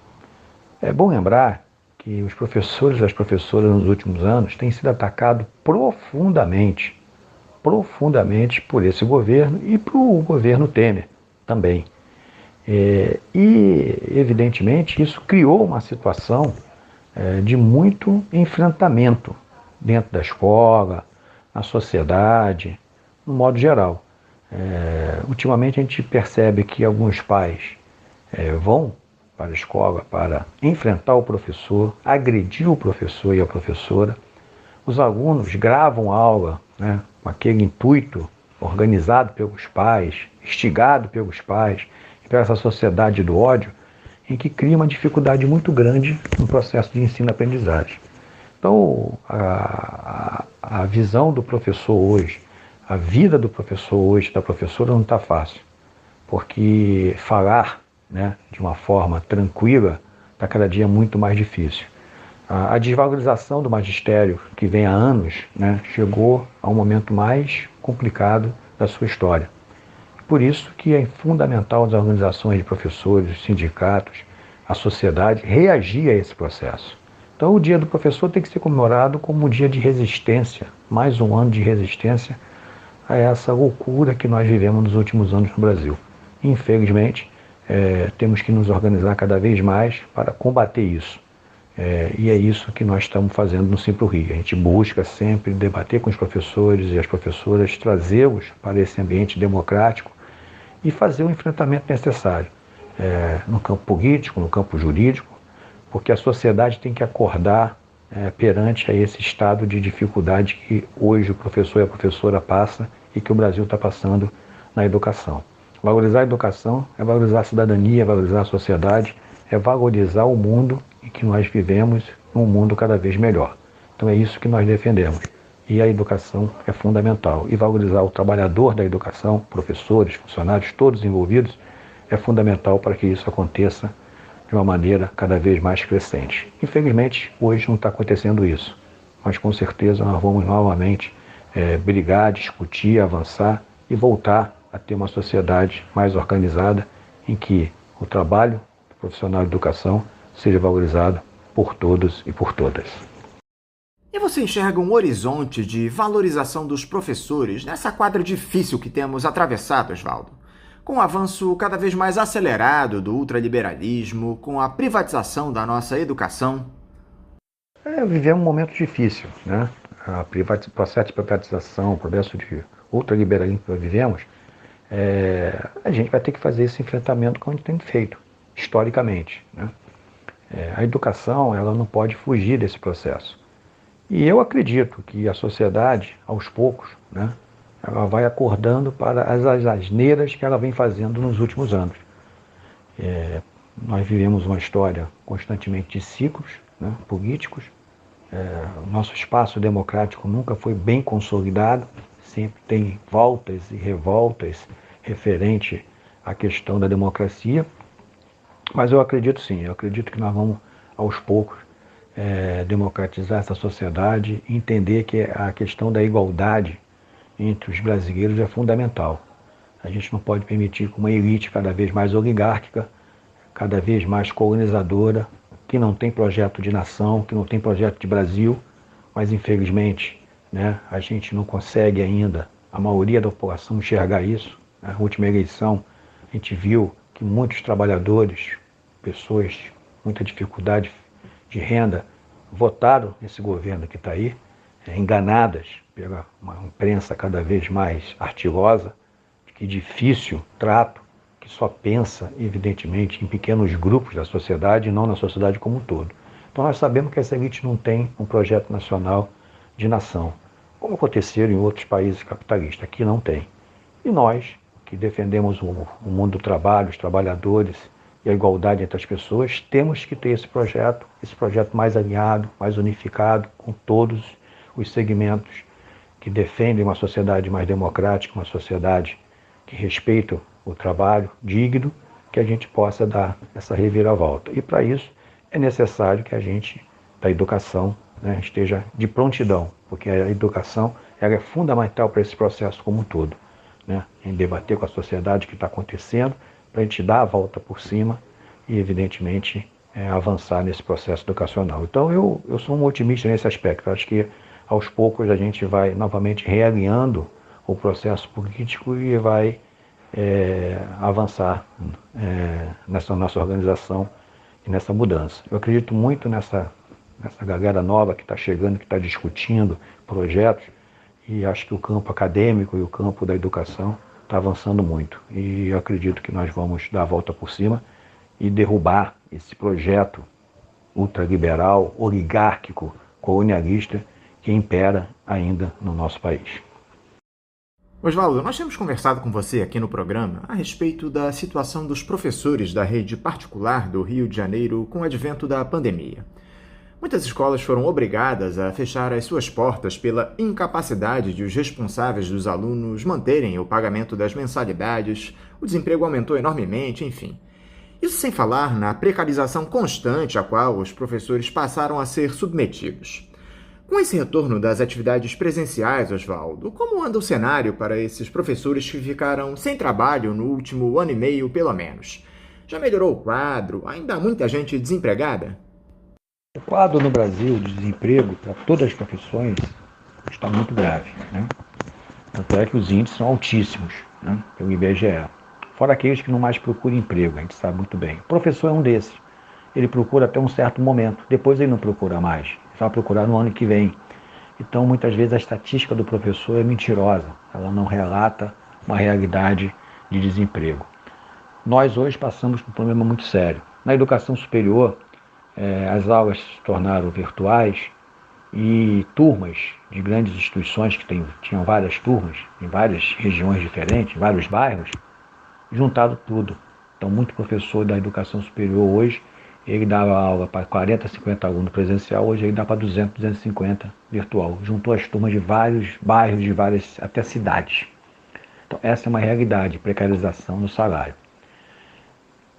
É bom lembrar que os professores e as professoras nos últimos anos têm sido atacados profundamente por esse governo e por o governo Temer também. E, evidentemente, isso criou uma situação de muito enfrentamento dentro da escola, na sociedade, no modo geral. Ultimamente a gente percebe que alguns pais vão para a escola para enfrentar o professor, agredir o professor e a professora. Os alunos gravam aula, né, com aquele intuito organizado pelos pais, instigado pelos pais, e pela essa sociedade do ódio, em que cria uma dificuldade muito grande no processo de ensino-aprendizagem. Então, a visão do professor hoje, a vida do professor hoje, da professora, não está fácil, porque falar, né, de uma forma tranquila está cada dia muito mais difícil. A desvalorização do magistério, que vem há anos, né, chegou a um momento mais complicado da sua história. Por isso que é fundamental as organizações de professores, os sindicatos, a sociedade reagir a esse processo. Então o Dia do Professor tem que ser comemorado como um dia de resistência, mais um ano de resistência a essa loucura que nós vivemos nos últimos anos no Brasil. Infelizmente, temos que nos organizar cada vez mais para combater isso. E é isso que nós estamos fazendo no Simpro Rio. A gente busca sempre debater com os professores e as professoras, trazê-los para esse ambiente democrático e fazer o enfrentamento necessário no campo político, no campo jurídico, porque a sociedade tem que acordar perante a esse estado de dificuldade que hoje o professor e a professora passa e que o Brasil está passando na educação. Valorizar a educação é valorizar a cidadania, é valorizar a sociedade, é valorizar o mundo em que nós vivemos, num mundo cada vez melhor. Então é isso que nós defendemos. E a educação é fundamental. E valorizar o trabalhador da educação, professores, funcionários, todos envolvidos, é fundamental para que isso aconteça de uma maneira cada vez mais crescente. Infelizmente, hoje não está acontecendo isso. Mas com certeza nós vamos novamente brigar, discutir, avançar e voltar a ter uma sociedade mais organizada em que o trabalho do profissional de educação seja valorizado por todos e por todas. E você enxerga um horizonte de valorização dos professores nessa quadra difícil que temos atravessado, Oswaldo? Com o avanço cada vez mais acelerado do ultraliberalismo, com a privatização da nossa educação? Vivemos um momento difícil, né? O processo de privatização, o processo de ultraliberalismo que nós vivemos, a gente vai ter que fazer esse enfrentamento como a gente tem feito, historicamente, né? A educação ela não pode fugir desse processo. E eu acredito que a sociedade, aos poucos, né, ela vai acordando para as asneiras que ela vem fazendo nos últimos anos. Nós vivemos uma história constantemente de ciclos, né, políticos. O nosso espaço democrático nunca foi bem consolidado, sempre tem voltas e revoltas referente à questão da democracia. Mas eu acredito sim, eu acredito que nós vamos, aos poucos, democratizar essa sociedade e entender que a questão da igualdade entre os brasileiros é fundamental. A gente não pode permitir que uma elite cada vez mais oligárquica, cada vez mais colonizadora, que não tem projeto de nação, que não tem projeto de Brasil, mas infelizmente, né, a gente não consegue ainda, a maioria da população, enxergar isso. Na última eleição, a gente viu que muitos trabalhadores, pessoas com muita dificuldade de renda, votaram nesse governo que está aí, enganadas pela uma imprensa cada vez mais artilosa, que difícil trato, que só pensa, evidentemente, em pequenos grupos da sociedade e não na sociedade como um todo. Então nós sabemos que essa elite não tem um projeto nacional de nação, como aconteceu em outros países capitalistas. Aqui não tem. E nós, que defendemos o mundo do trabalho, os trabalhadores e a igualdade entre as pessoas, temos que ter esse projeto mais alinhado, mais unificado, com todos os segmentos que defendem uma sociedade mais democrática, uma sociedade que respeita o trabalho digno, que a gente possa dar essa reviravolta. E para isso é necessário que a gente, da educação, né, esteja de prontidão, porque a educação ela é fundamental para esse processo como um todo, né, em debater com a sociedade o que está acontecendo, para a gente dar a volta por cima e, evidentemente, avançar nesse processo educacional. Então, eu sou um otimista nesse aspecto. Acho que, aos poucos, a gente vai novamente realinhando o processo político e vai avançar nessa nossa organização e nessa mudança. Eu acredito muito nessa galera nova que está chegando, que está discutindo projetos, e acho que o campo acadêmico e o campo da educação está avançando muito. E eu acredito que nós vamos dar a volta por cima e derrubar esse projeto ultraliberal, oligárquico, colonialista que impera ainda no nosso país. Oswaldo, nós temos conversado com você aqui no programa a respeito da situação dos professores da rede particular do Rio de Janeiro com o advento da pandemia. Muitas escolas foram obrigadas a fechar as suas portas pela incapacidade de os responsáveis dos alunos manterem o pagamento das mensalidades, o desemprego aumentou enormemente, enfim. Isso sem falar na precarização constante a qual os professores passaram a ser submetidos. Com esse retorno das atividades presenciais, Oswaldo, como anda o cenário para esses professores que ficaram sem trabalho no último ano e meio, pelo menos? Já melhorou o quadro? Ainda há muita gente desempregada? O quadro no Brasil de desemprego para todas as profissões está muito grave, né? Tanto é que os índices são altíssimos, né, pelo IBGE. Fora aqueles que não mais procuram emprego, a gente sabe muito bem. O professor é um desses. Ele procura até um certo momento, depois ele não procura mais. Ele vai procurar no ano que vem. Então, muitas vezes, a estatística do professor é mentirosa. Ela não relata uma realidade de desemprego. Nós hoje passamos por um problema muito sério. Na educação superior, as aulas se tornaram virtuais e turmas de grandes instituições que tinham várias turmas em várias regiões diferentes, em vários bairros, juntaram tudo. Então, muito professor da educação superior hoje, ele dava aula para 40, 50 alunos presencial, hoje ele dá para 200, 250 virtual. Juntou as turmas de vários bairros, de várias até cidades. Então, essa é uma realidade, precarização no salário.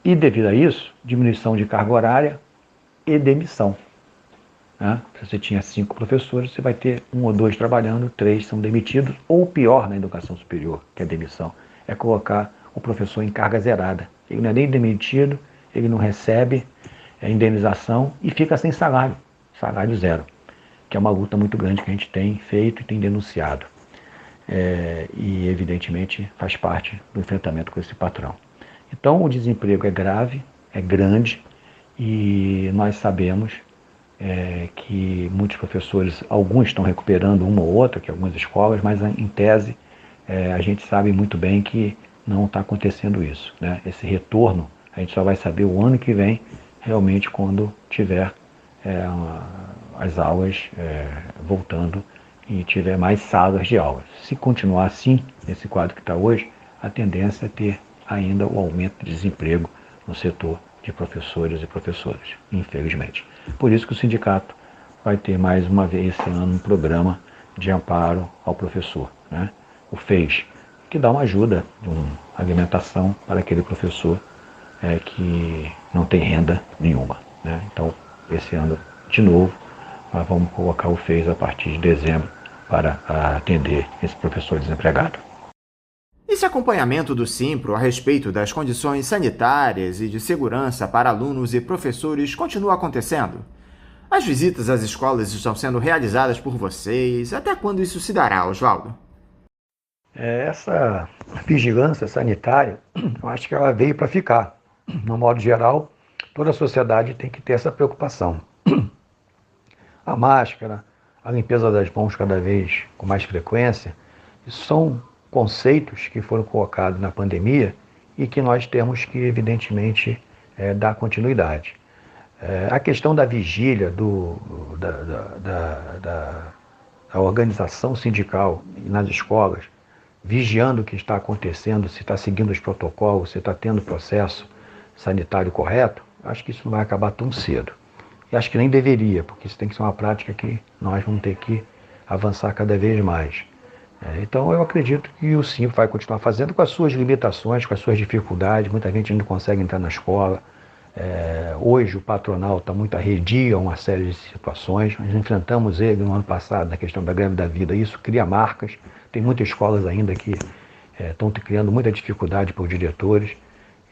E, devido a isso, diminuição de carga horária e demissão. Né? Se você tinha 5 professores, você vai ter 1 ou 2 trabalhando, 3 são demitidos, ou pior na educação superior, que é demissão, é colocar o professor em carga zerada. Ele não é nem demitido, ele não recebe indenização e fica sem salário zero, que é uma luta muito grande que a gente tem feito e tem denunciado. E, evidentemente, faz parte do enfrentamento com esse patrão. Então, o desemprego é grave, é grande, e nós sabemos que muitos professores, alguns estão recuperando uma ou outra, que algumas escolas, mas em tese a gente sabe muito bem que não está acontecendo isso, né? Esse retorno a gente só vai saber o ano que vem, realmente quando tiver as aulas voltando e tiver mais salas de aulas. Se continuar assim, nesse quadro que está hoje, a tendência é ter ainda o aumento de desemprego no setor de professores e professoras, infelizmente. Por isso que o sindicato vai ter mais uma vez esse ano um programa de amparo ao professor, né? O FEIS, que dá uma ajuda, uma alimentação para aquele professor que não tem renda nenhuma, né? Então, esse ano, de novo, nós vamos colocar o FEIS a partir de dezembro para atender esse professor desempregado. Esse acompanhamento do Simpro a respeito das condições sanitárias e de segurança para alunos e professores continua acontecendo? As visitas às escolas estão sendo realizadas por vocês? Até quando isso se dará, Oswaldo? Essa vigilância sanitária, eu acho que ela veio para ficar. No modo geral, toda a sociedade tem que ter essa preocupação. A máscara, a limpeza das mãos cada vez com mais frequência, isso são conceitos que foram colocados na pandemia e que nós temos que, evidentemente, dar continuidade. A questão da vigília, da organização sindical nas escolas, vigiando o que está acontecendo, se está seguindo os protocolos, se está tendo o processo sanitário correto, acho que isso não vai acabar tão cedo. E acho que nem deveria, porque isso tem que ser uma prática que nós vamos ter que avançar cada vez mais. Então eu acredito que o Simples vai continuar fazendo com as suas limitações, com as suas dificuldades. Muita gente não consegue entrar na escola. Hoje o patronal está muito arredio a uma série de situações. Nós enfrentamos ele no ano passado na questão da greve da vida. Isso cria marcas. Tem muitas escolas ainda que estão criando muita dificuldade por diretores.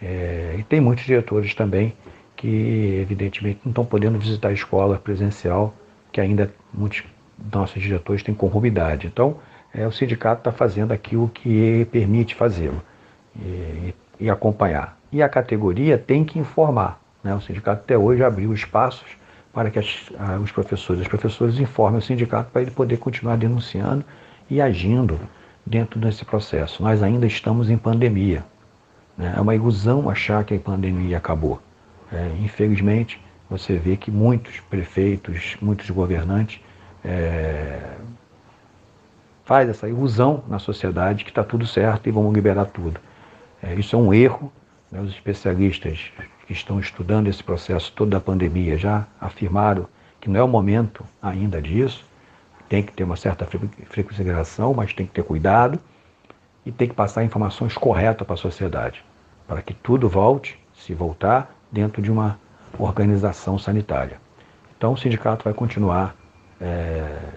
E tem muitos diretores também que evidentemente não estão podendo visitar a escola presencial, que ainda muitos nossos diretores têm comorbidade. Então, o sindicato está fazendo aquilo que permite fazê-lo e acompanhar. E a categoria tem que informar, né? O sindicato até hoje abriu espaços para que os professores e as professoras informem o sindicato para ele poder continuar denunciando e agindo dentro desse processo. Nós ainda estamos em pandemia, né? É uma ilusão achar que a pandemia acabou. Infelizmente, você vê que muitos prefeitos, muitos governantes faz essa ilusão na sociedade que está tudo certo e vamos liberar tudo. Isso é um erro, né? Os especialistas que estão estudando esse processo todo da pandemia já afirmaram que não é o momento ainda disso. Tem que ter uma certa flexibilização, mas tem que ter cuidado e tem que passar informações corretas para a sociedade, para que tudo volte, se voltar, dentro de uma organização sanitária. Então o sindicato vai continuar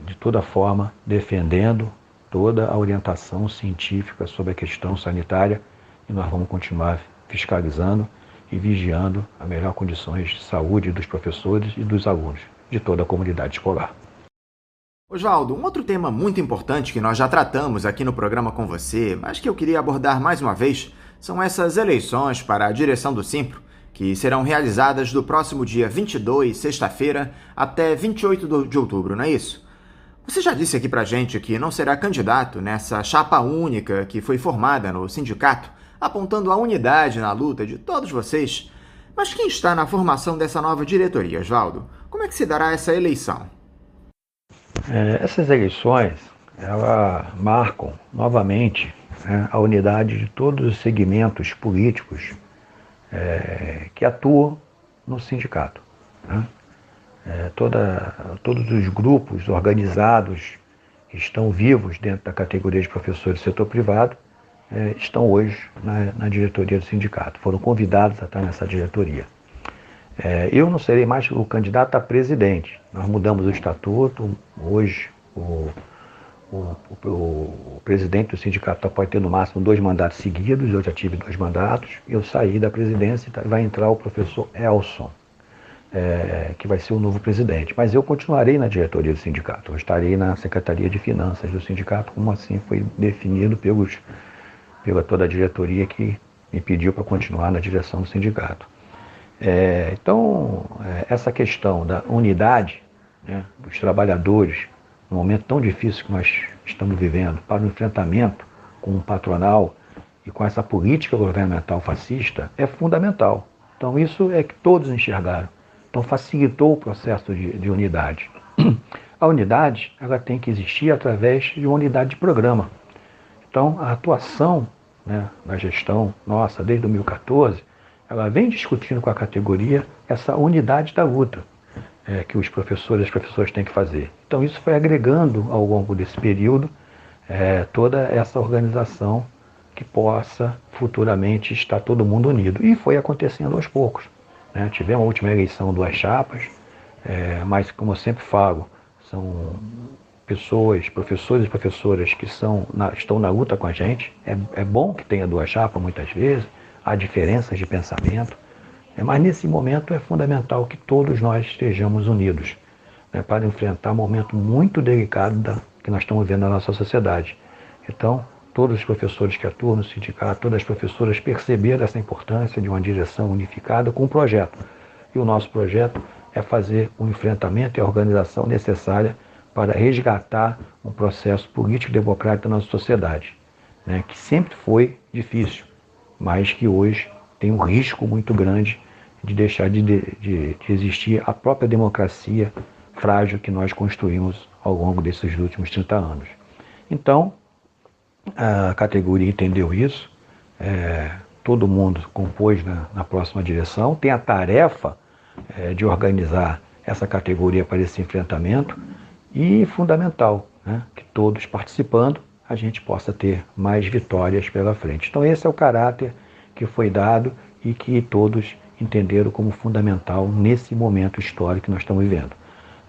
de toda forma, defendendo toda a orientação científica sobre a questão sanitária e nós vamos continuar fiscalizando e vigiando as melhores condições de saúde dos professores e dos alunos de toda a comunidade escolar. Oswaldo, um outro tema muito importante que nós já tratamos aqui no programa com você, mas que eu queria abordar mais uma vez, são essas eleições para a direção do Simpro, que serão realizadas do próximo dia 22, sexta-feira, até 28 de outubro, não é isso? Você já disse aqui pra gente que não será candidato nessa chapa única que foi formada no sindicato, apontando a unidade na luta de todos vocês. Mas quem está na formação dessa nova diretoria, Oswaldo? Como é que se dará essa eleição? Essas eleições, elas marcam novamente, né, a unidade de todos os segmentos políticos que atuam no sindicato, né? Todos os grupos organizados que estão vivos dentro da categoria de professores do setor privado estão hoje na diretoria do sindicato, foram convidados a estar nessa diretoria. Eu não serei mais o candidato a presidente, nós mudamos o estatuto, hoje o presidente do sindicato pode ter no máximo 2 mandatos seguidos, eu já tive 2 mandatos, eu saí da presidência e vai entrar o professor Elson, que vai ser o novo presidente. Mas eu continuarei na diretoria do sindicato, eu estarei na Secretaria de Finanças do sindicato, como assim foi definido pela toda a diretoria que me pediu para continuar na direção do sindicato. Então, essa questão da unidade, né, dos trabalhadores, num momento tão difícil que nós estamos vivendo, para o enfrentamento com o patronal e com essa política governamental fascista, é fundamental. Então isso é que todos enxergaram. Então facilitou o processo de unidade. A unidade, ela tem que existir através de uma unidade de programa. Então a atuação, né, na gestão nossa desde 2014, ela vem discutindo com a categoria essa unidade da luta. Que os professores e as professoras têm que fazer. Então isso foi agregando ao longo desse período toda essa organização que possa futuramente estar todo mundo unido. E foi acontecendo aos poucos, né? Tivemos a última eleição 2 chapas, mas como eu sempre falo, são pessoas, professores e professoras que estão na luta com a gente. É bom que tenha 2 chapas muitas vezes, há diferenças de pensamento, mas nesse momento é fundamental que todos nós estejamos unidos, né, para enfrentar um momento muito delicado que nós estamos vivendo na nossa sociedade. Então, todos os professores que atuam no sindicato, todas as professoras perceberam essa importância de uma direção unificada com um projeto. E o nosso projeto é fazer o enfrentamento e a organização necessária para resgatar um processo político-democrático da nossa sociedade, né, que sempre foi difícil, mas que hoje tem um risco muito grande de deixar de existir a própria democracia frágil que nós construímos ao longo desses últimos 30 anos. Então, A categoria entendeu isso, todo mundo compôs na próxima direção, tem a tarefa de organizar essa categoria para esse enfrentamento e fundamental, né, que todos participando a gente possa ter mais vitórias pela frente. Então esse é o caráter que foi dado e que todos entenderam como fundamental nesse momento histórico que nós estamos vivendo.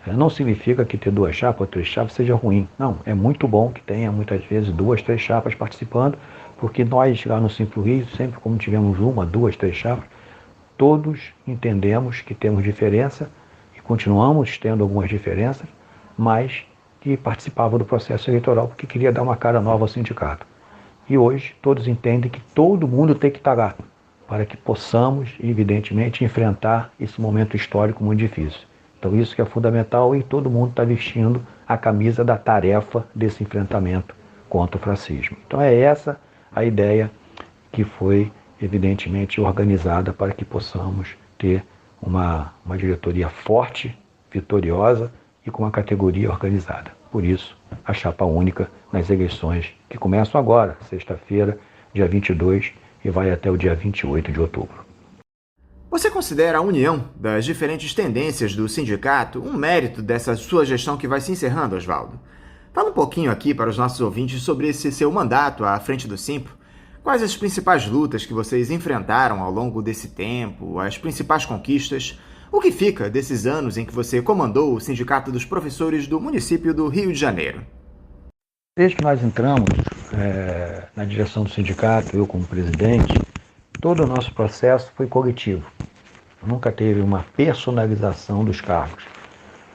Não significa que ter 2 chapas ou 3 chapas seja ruim. Não, é muito bom que tenha muitas vezes 2, 3 chapas participando, porque nós lá no Simplo Rio, sempre como tivemos 1, 2, 3 chapas, todos entendemos que temos diferença e continuamos tendo algumas diferenças, mas que participavam do processo eleitoral porque queria dar uma cara nova ao sindicato. E hoje todos entendem que todo mundo tem que estar lá, para que possamos, evidentemente, enfrentar esse momento histórico muito difícil. Então isso que é fundamental e todo mundo está vestindo a camisa da tarefa desse enfrentamento contra o fascismo. Então é essa a ideia que foi, evidentemente, organizada para que possamos ter uma diretoria forte, vitoriosa e com uma categoria organizada. Por isso, a chapa única nas eleições que começam agora, sexta-feira, dia 22, e vai até o dia 28 de outubro. Você considera a união das diferentes tendências do sindicato um mérito dessa sua gestão que vai se encerrando, Oswaldo? Fala um pouquinho aqui para os nossos ouvintes sobre esse seu mandato à frente do Simplo. Quais as principais lutas que vocês enfrentaram ao longo desse tempo, as principais conquistas? O que fica desses anos em que você comandou o Sindicato dos Professores do município do Rio de Janeiro? Desde que nós entramos na direção do sindicato, eu como presidente, todo o nosso processo foi coletivo. Nunca teve uma personalização dos cargos.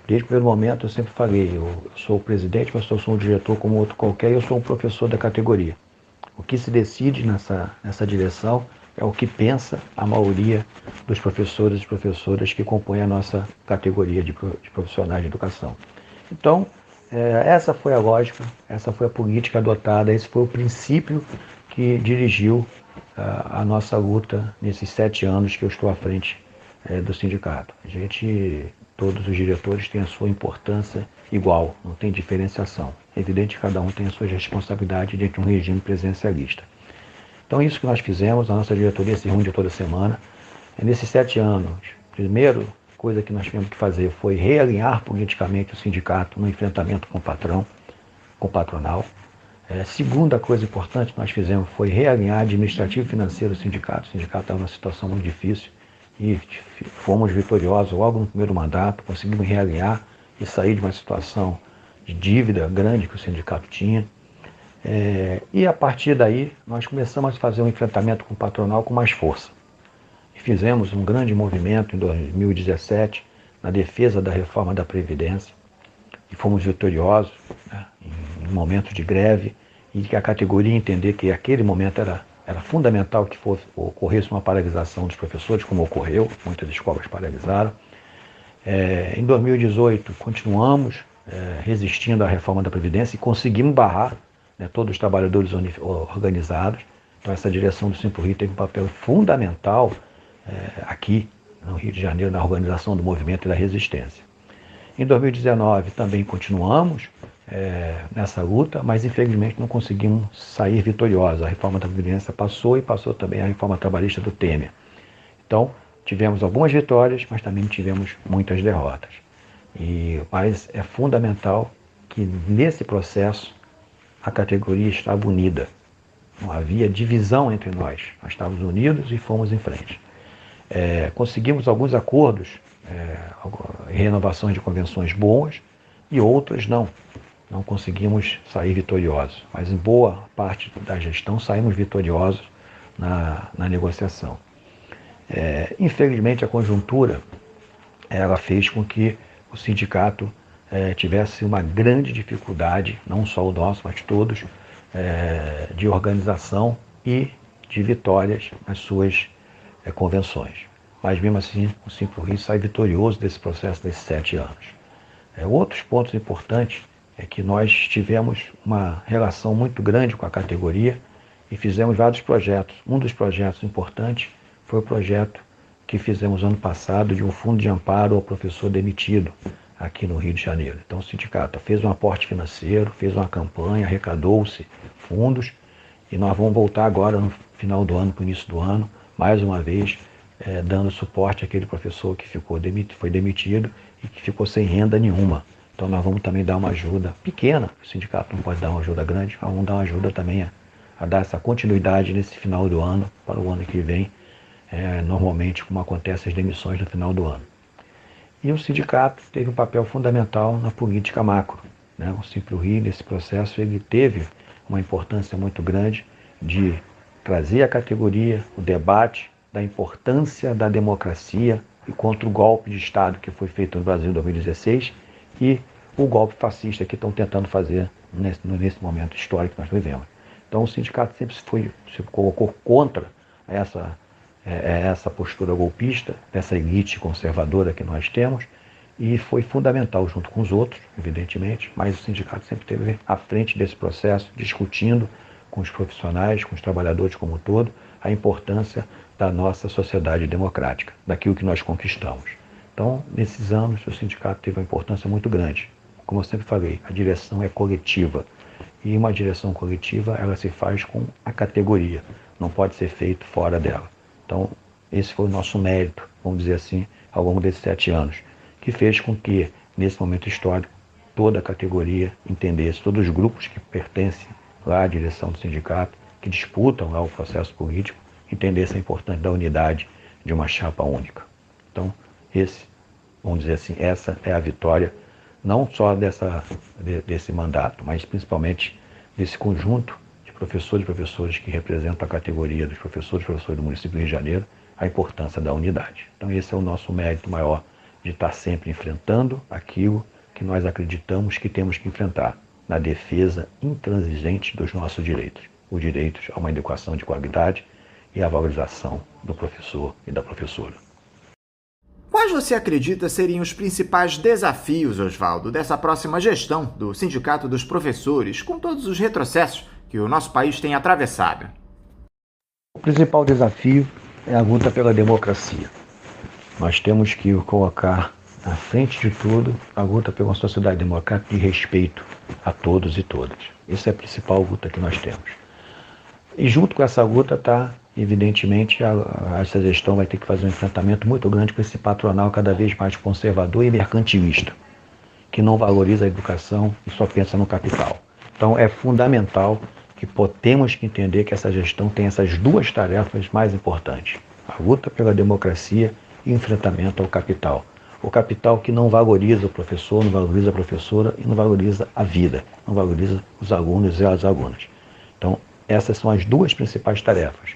Desde o primeiro momento eu sempre falei, eu sou o presidente, mas eu sou um diretor como outro qualquer e eu sou um professor da categoria. O que se decide nessa direção é o que pensa a maioria dos professores e professoras que compõem a nossa categoria de profissionais de educação. Então, essa foi a lógica, essa foi a política adotada, esse foi o princípio que dirigiu a nossa luta nesses 7 anos que eu estou à frente do sindicato. Todos os diretores têm a sua importância igual, não tem diferenciação. É evidente que cada um tem a sua responsabilidade dentro de um regime presencialista. Então isso que nós fizemos, a nossa diretoria se reúne toda semana. Nesses 7 anos, a primeira coisa que nós tivemos que fazer foi realinhar politicamente o sindicato no enfrentamento com o patrão, com o patronal. Segunda coisa importante que nós fizemos foi realinhar administrativo e financeiro do sindicato. O sindicato estava numa situação muito difícil e fomos vitoriosos logo no primeiro mandato, conseguimos realinhar e sair de uma situação de dívida grande que o sindicato tinha. E a partir daí nós começamos a fazer um enfrentamento com o patronal com mais força. E fizemos um grande movimento em 2017 na defesa da reforma da Previdência e fomos vitoriosos, né, em momentos de greve e que a categoria entender que aquele momento era fundamental que ocorresse uma paralisação dos professores, como ocorreu, muitas escolas paralisaram. Em 2018 continuamos resistindo à reforma da Previdência e conseguimos barrar, né, todos os trabalhadores organizados. Então essa direção do Simplo Rio teve um papel fundamental aqui no Rio de Janeiro na organização do movimento e da resistência. Em 2019 também continuamos nessa luta, mas infelizmente não conseguimos sair vitoriosos. A reforma da Previdência passou e passou também a reforma trabalhista do Temer. Então tivemos algumas vitórias, mas também tivemos muitas derrotas. Mas é fundamental que nesse processo a categoria estava unida. Não havia divisão entre nós. Nós estávamos unidos e fomos em frente. Conseguimos alguns acordos, renovações de convenções boas e outras não conseguimos sair vitoriosos. Mas em boa parte da gestão saímos vitoriosos na negociação. Infelizmente a conjuntura ela fez com que o sindicato tivesse uma grande dificuldade, não só o nosso, mas todos, de organização e de vitórias nas suas convenções. Mas mesmo assim, o Simplo Rio sai vitorioso desse processo desses 7 anos. Outros pontos importantes é que nós tivemos uma relação muito grande com a categoria e fizemos vários projetos. Um dos projetos importantes foi o projeto que fizemos ano passado de um fundo de amparo ao professor demitido. aqui no Rio de Janeiro. Então o sindicato fez um aporte financeiro, fez uma campanha, arrecadou-se fundos e nós vamos voltar agora no final do ano, para o início do ano, mais uma vez, dando suporte àquele professor que foi demitido e que ficou sem renda nenhuma. Então nós vamos também dar uma ajuda pequena, o sindicato não pode dar uma ajuda grande, mas vamos dar uma ajuda também a dar essa continuidade nesse final do ano, para o ano que vem, normalmente como acontece as demissões no final do ano. E o sindicato teve um papel fundamental na política macro, né? O Simpro Rio, nesse processo, ele teve uma importância muito grande de trazer a categoria, o debate da importância da democracia e contra o golpe de Estado que foi feito no Brasil em 2016 e o golpe fascista que estão tentando fazer nesse momento histórico que nós vivemos. Então o sindicato sempre se colocou contra essa postura golpista, dessa elite conservadora que nós temos, e foi fundamental junto com os outros, evidentemente, mas o sindicato sempre esteve à frente desse processo, discutindo com os profissionais, com os trabalhadores como um todo, a importância da nossa sociedade democrática, daquilo que nós conquistamos. Então, nesses anos, o sindicato teve uma importância muito grande. Como eu sempre falei, a direção é coletiva. E uma direção coletiva, ela se faz com a categoria, não pode ser feito fora dela. Então, esse foi o nosso mérito, vamos dizer assim, ao longo desses 7 anos, que fez com que, nesse momento histórico, toda a categoria entendesse, todos os grupos que pertencem lá à direção do sindicato, que disputam lá o processo político, entendessem a importância da unidade de uma chapa única. Então, vamos dizer assim, essa é a vitória, não só desse mandato, mas principalmente desse conjunto de professores e professores que representam a categoria dos professores e professores do município do Rio de Janeiro, a importância da unidade. Então esse é o nosso mérito maior, de estar sempre enfrentando aquilo que nós acreditamos que temos que enfrentar, na defesa intransigente dos nossos direitos, os direitos a uma educação de qualidade e a valorização do professor e da professora. Quais você acredita seriam os principais desafios, Oswaldo, dessa próxima gestão do Sindicato dos Professores, com todos os retrocessos que o nosso país tem atravessado? O principal desafio é a luta pela democracia. Nós temos que colocar na frente de tudo a luta pela sociedade democrática de respeito a todos e todas. Essa é a principal luta que nós temos. E junto com essa luta está, evidentemente, essa gestão vai ter que fazer um enfrentamento muito grande com esse patronal cada vez mais conservador e mercantilista, que não valoriza a educação e só pensa no capital. Então é fundamental que temos que entender que essa gestão tem essas duas tarefas mais importantes: a luta pela democracia e o enfrentamento ao capital. O capital que não valoriza o professor, não valoriza a professora e não valoriza a vida, não valoriza os alunos e as alunas. Então essas são as duas principais tarefas.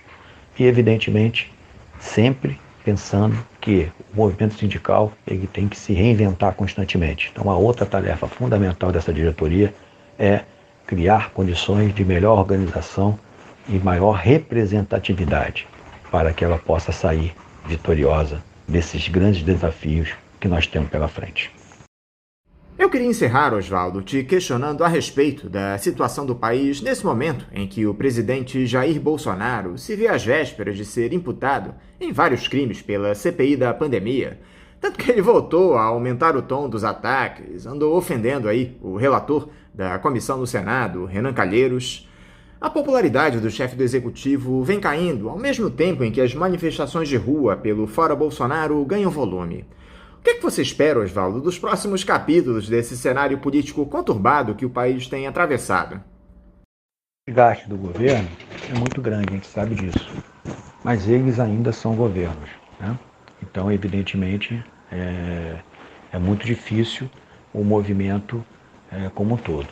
E, evidentemente, sempre pensando que o movimento sindical ele tem que se reinventar constantemente. Então, a outra tarefa fundamental dessa diretoria é criar condições de melhor organização e maior representatividade para que ela possa sair vitoriosa desses grandes desafios que nós temos pela frente. Eu queria encerrar, Oswaldo, te questionando a respeito da situação do país nesse momento em que o presidente Jair Bolsonaro se vê às vésperas de ser imputado em vários crimes pela CPI da pandemia. Tanto que ele voltou a aumentar o tom dos ataques, andou ofendendo aí o relator da comissão no Senado, Renan Calheiros. A popularidade do chefe do executivo vem caindo ao mesmo tempo em que as manifestações de rua pelo Fora Bolsonaro ganham volume. O que é que você espera, Oswaldo, dos próximos capítulos desse cenário político conturbado que o país tem atravessado? O gasto do governo é muito grande, a gente sabe disso. Mas eles ainda são governos, né? Então, evidentemente, é muito difícil o movimento como um todo.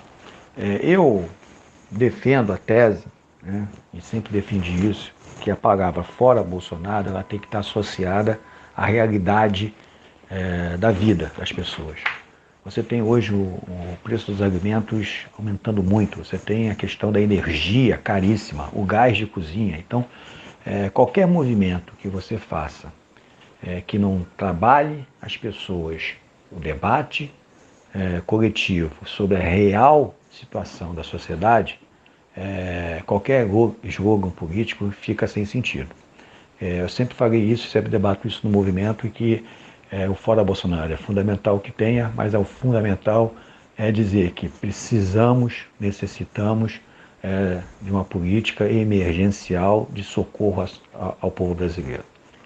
Eu defendo a tese, né, e sempre defendi isso, que a palavra fora Bolsonaro ela tem que estar associada à realidade da vida das pessoas. Você tem hoje o preço dos alimentos aumentando muito, você tem a questão da energia caríssima, o gás de cozinha. Então, qualquer movimento que você faça que não trabalhe as pessoas, o debate coletivo sobre a real situação da sociedade, qualquer slogan político fica sem sentido. Eu sempre falei isso, sempre debato isso no movimento, e que o fora Bolsonaro. É fundamental que tenha, mas o fundamental é dizer que necessitamos de uma política emergencial de socorro ao povo brasileiro.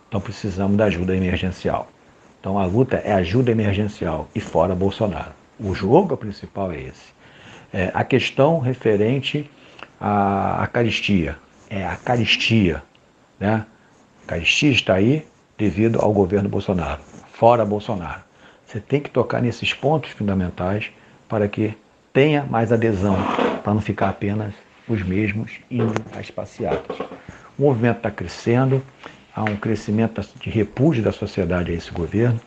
Então precisamos da ajuda emergencial. Então a luta é ajuda emergencial e fora Bolsonaro. O jogo principal é esse. A questão referente à caristia. A caristia, né? A caristia está aí devido ao governo Bolsonaro, fora Bolsonaro. Você tem que tocar nesses pontos fundamentais para que tenha mais adesão, para não ficar apenas os mesmos indo às passeatas. O movimento está crescendo, há um crescimento de repúdio da sociedade a esse governo,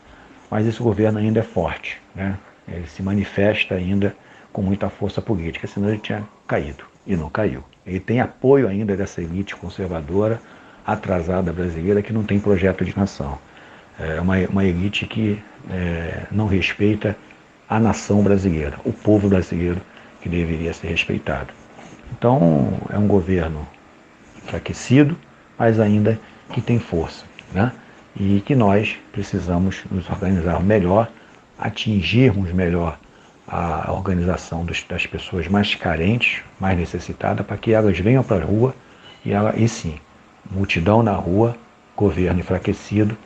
mas esse governo ainda é forte, né? Ele se manifesta ainda com muita força política, senão ele tinha caído, e não caiu. Ele tem apoio ainda dessa elite conservadora, atrasada brasileira, que não tem projeto de nação. É uma elite que não respeita a nação brasileira, o povo brasileiro, que deveria ser respeitado. Então, é um governo enfraquecido, mas ainda que tem força, né? E que nós precisamos nos organizar melhor, atingirmos melhor a organização das pessoas mais carentes, mais necessitadas, para que elas venham para a rua e sim, multidão na rua, governo enfraquecido,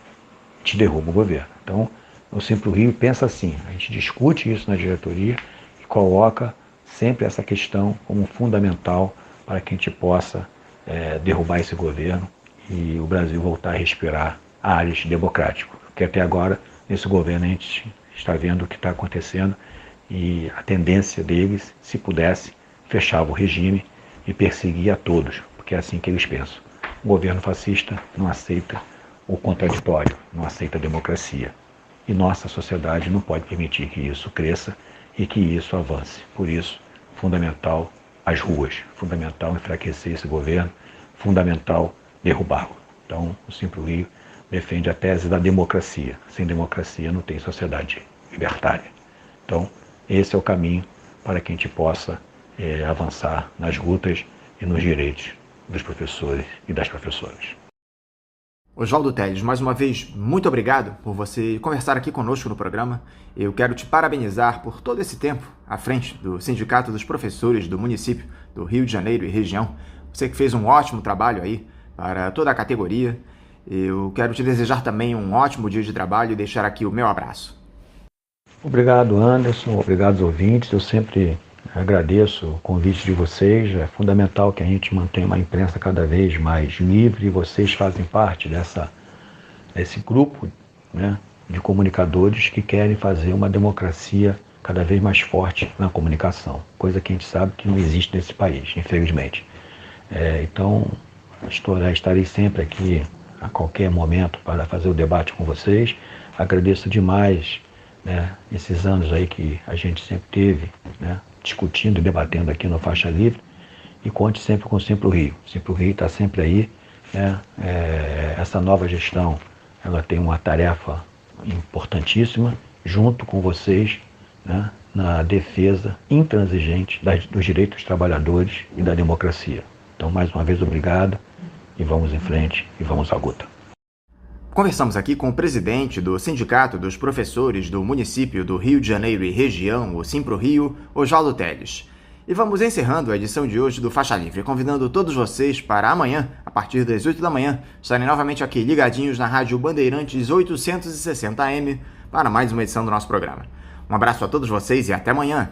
te derruba o governo. Então, o Sempre Rio pensa assim, a gente discute isso na diretoria e coloca sempre essa questão como fundamental para que a gente possa derrubar esse governo e o Brasil voltar a respirar ares democrático. Porque até agora, nesse governo, a gente está vendo o que está acontecendo e a tendência deles, se pudesse, fechava o regime e perseguia a todos, porque é assim que eles pensam. O governo fascista não aceita o contraditório, não aceita a democracia. E nossa sociedade não pode permitir que isso cresça e que isso avance. Por isso, fundamental as ruas, fundamental enfraquecer esse governo, fundamental derrubá-lo. Então, o Sempre Rio defende a tese da democracia. Sem democracia não tem sociedade libertária. Então, esse é o caminho para que a gente possa avançar nas lutas e nos direitos dos professores e das professoras. Oswaldo Telles, mais uma vez, muito obrigado por você conversar aqui conosco no programa. Eu quero te parabenizar por todo esse tempo à frente do Sindicato dos Professores do município do Rio de Janeiro e região. Você que fez um ótimo trabalho aí para toda a categoria. Eu quero te desejar também um ótimo dia de trabalho e deixar aqui o meu abraço. Obrigado, Anderson. Obrigado aos ouvintes. Eu sempre agradeço o convite de vocês. É fundamental que a gente mantenha uma imprensa cada vez mais livre. Vocês fazem parte desse grupo, né, de comunicadores que querem fazer uma democracia cada vez mais forte na comunicação. Coisa que a gente sabe que não existe nesse país, infelizmente. Então, estarei sempre aqui a qualquer momento para fazer o debate com vocês. Agradeço demais, né, esses anos aí que a gente sempre teve, né, discutindo e debatendo aqui no Faixa Livre, e conte sempre com o Sempre Rio. O Sempre Rio está sempre aí, né? Essa nova gestão, ela tem uma tarefa importantíssima, junto com vocês, né, na defesa intransigente dos direitos dos trabalhadores e da democracia. Então, mais uma vez, obrigado, e vamos em frente, e vamos à luta. Conversamos aqui com o presidente do Sindicato dos Professores do município do Rio de Janeiro e região, o Sempre Rio, Oswaldo Telles. E vamos encerrando a edição de hoje do Faixa Livre, convidando todos vocês para amanhã, a partir das 8 da manhã, estarem novamente aqui ligadinhos na Rádio Bandeirantes 860 AM para mais uma edição do nosso programa. Um abraço a todos vocês e até amanhã!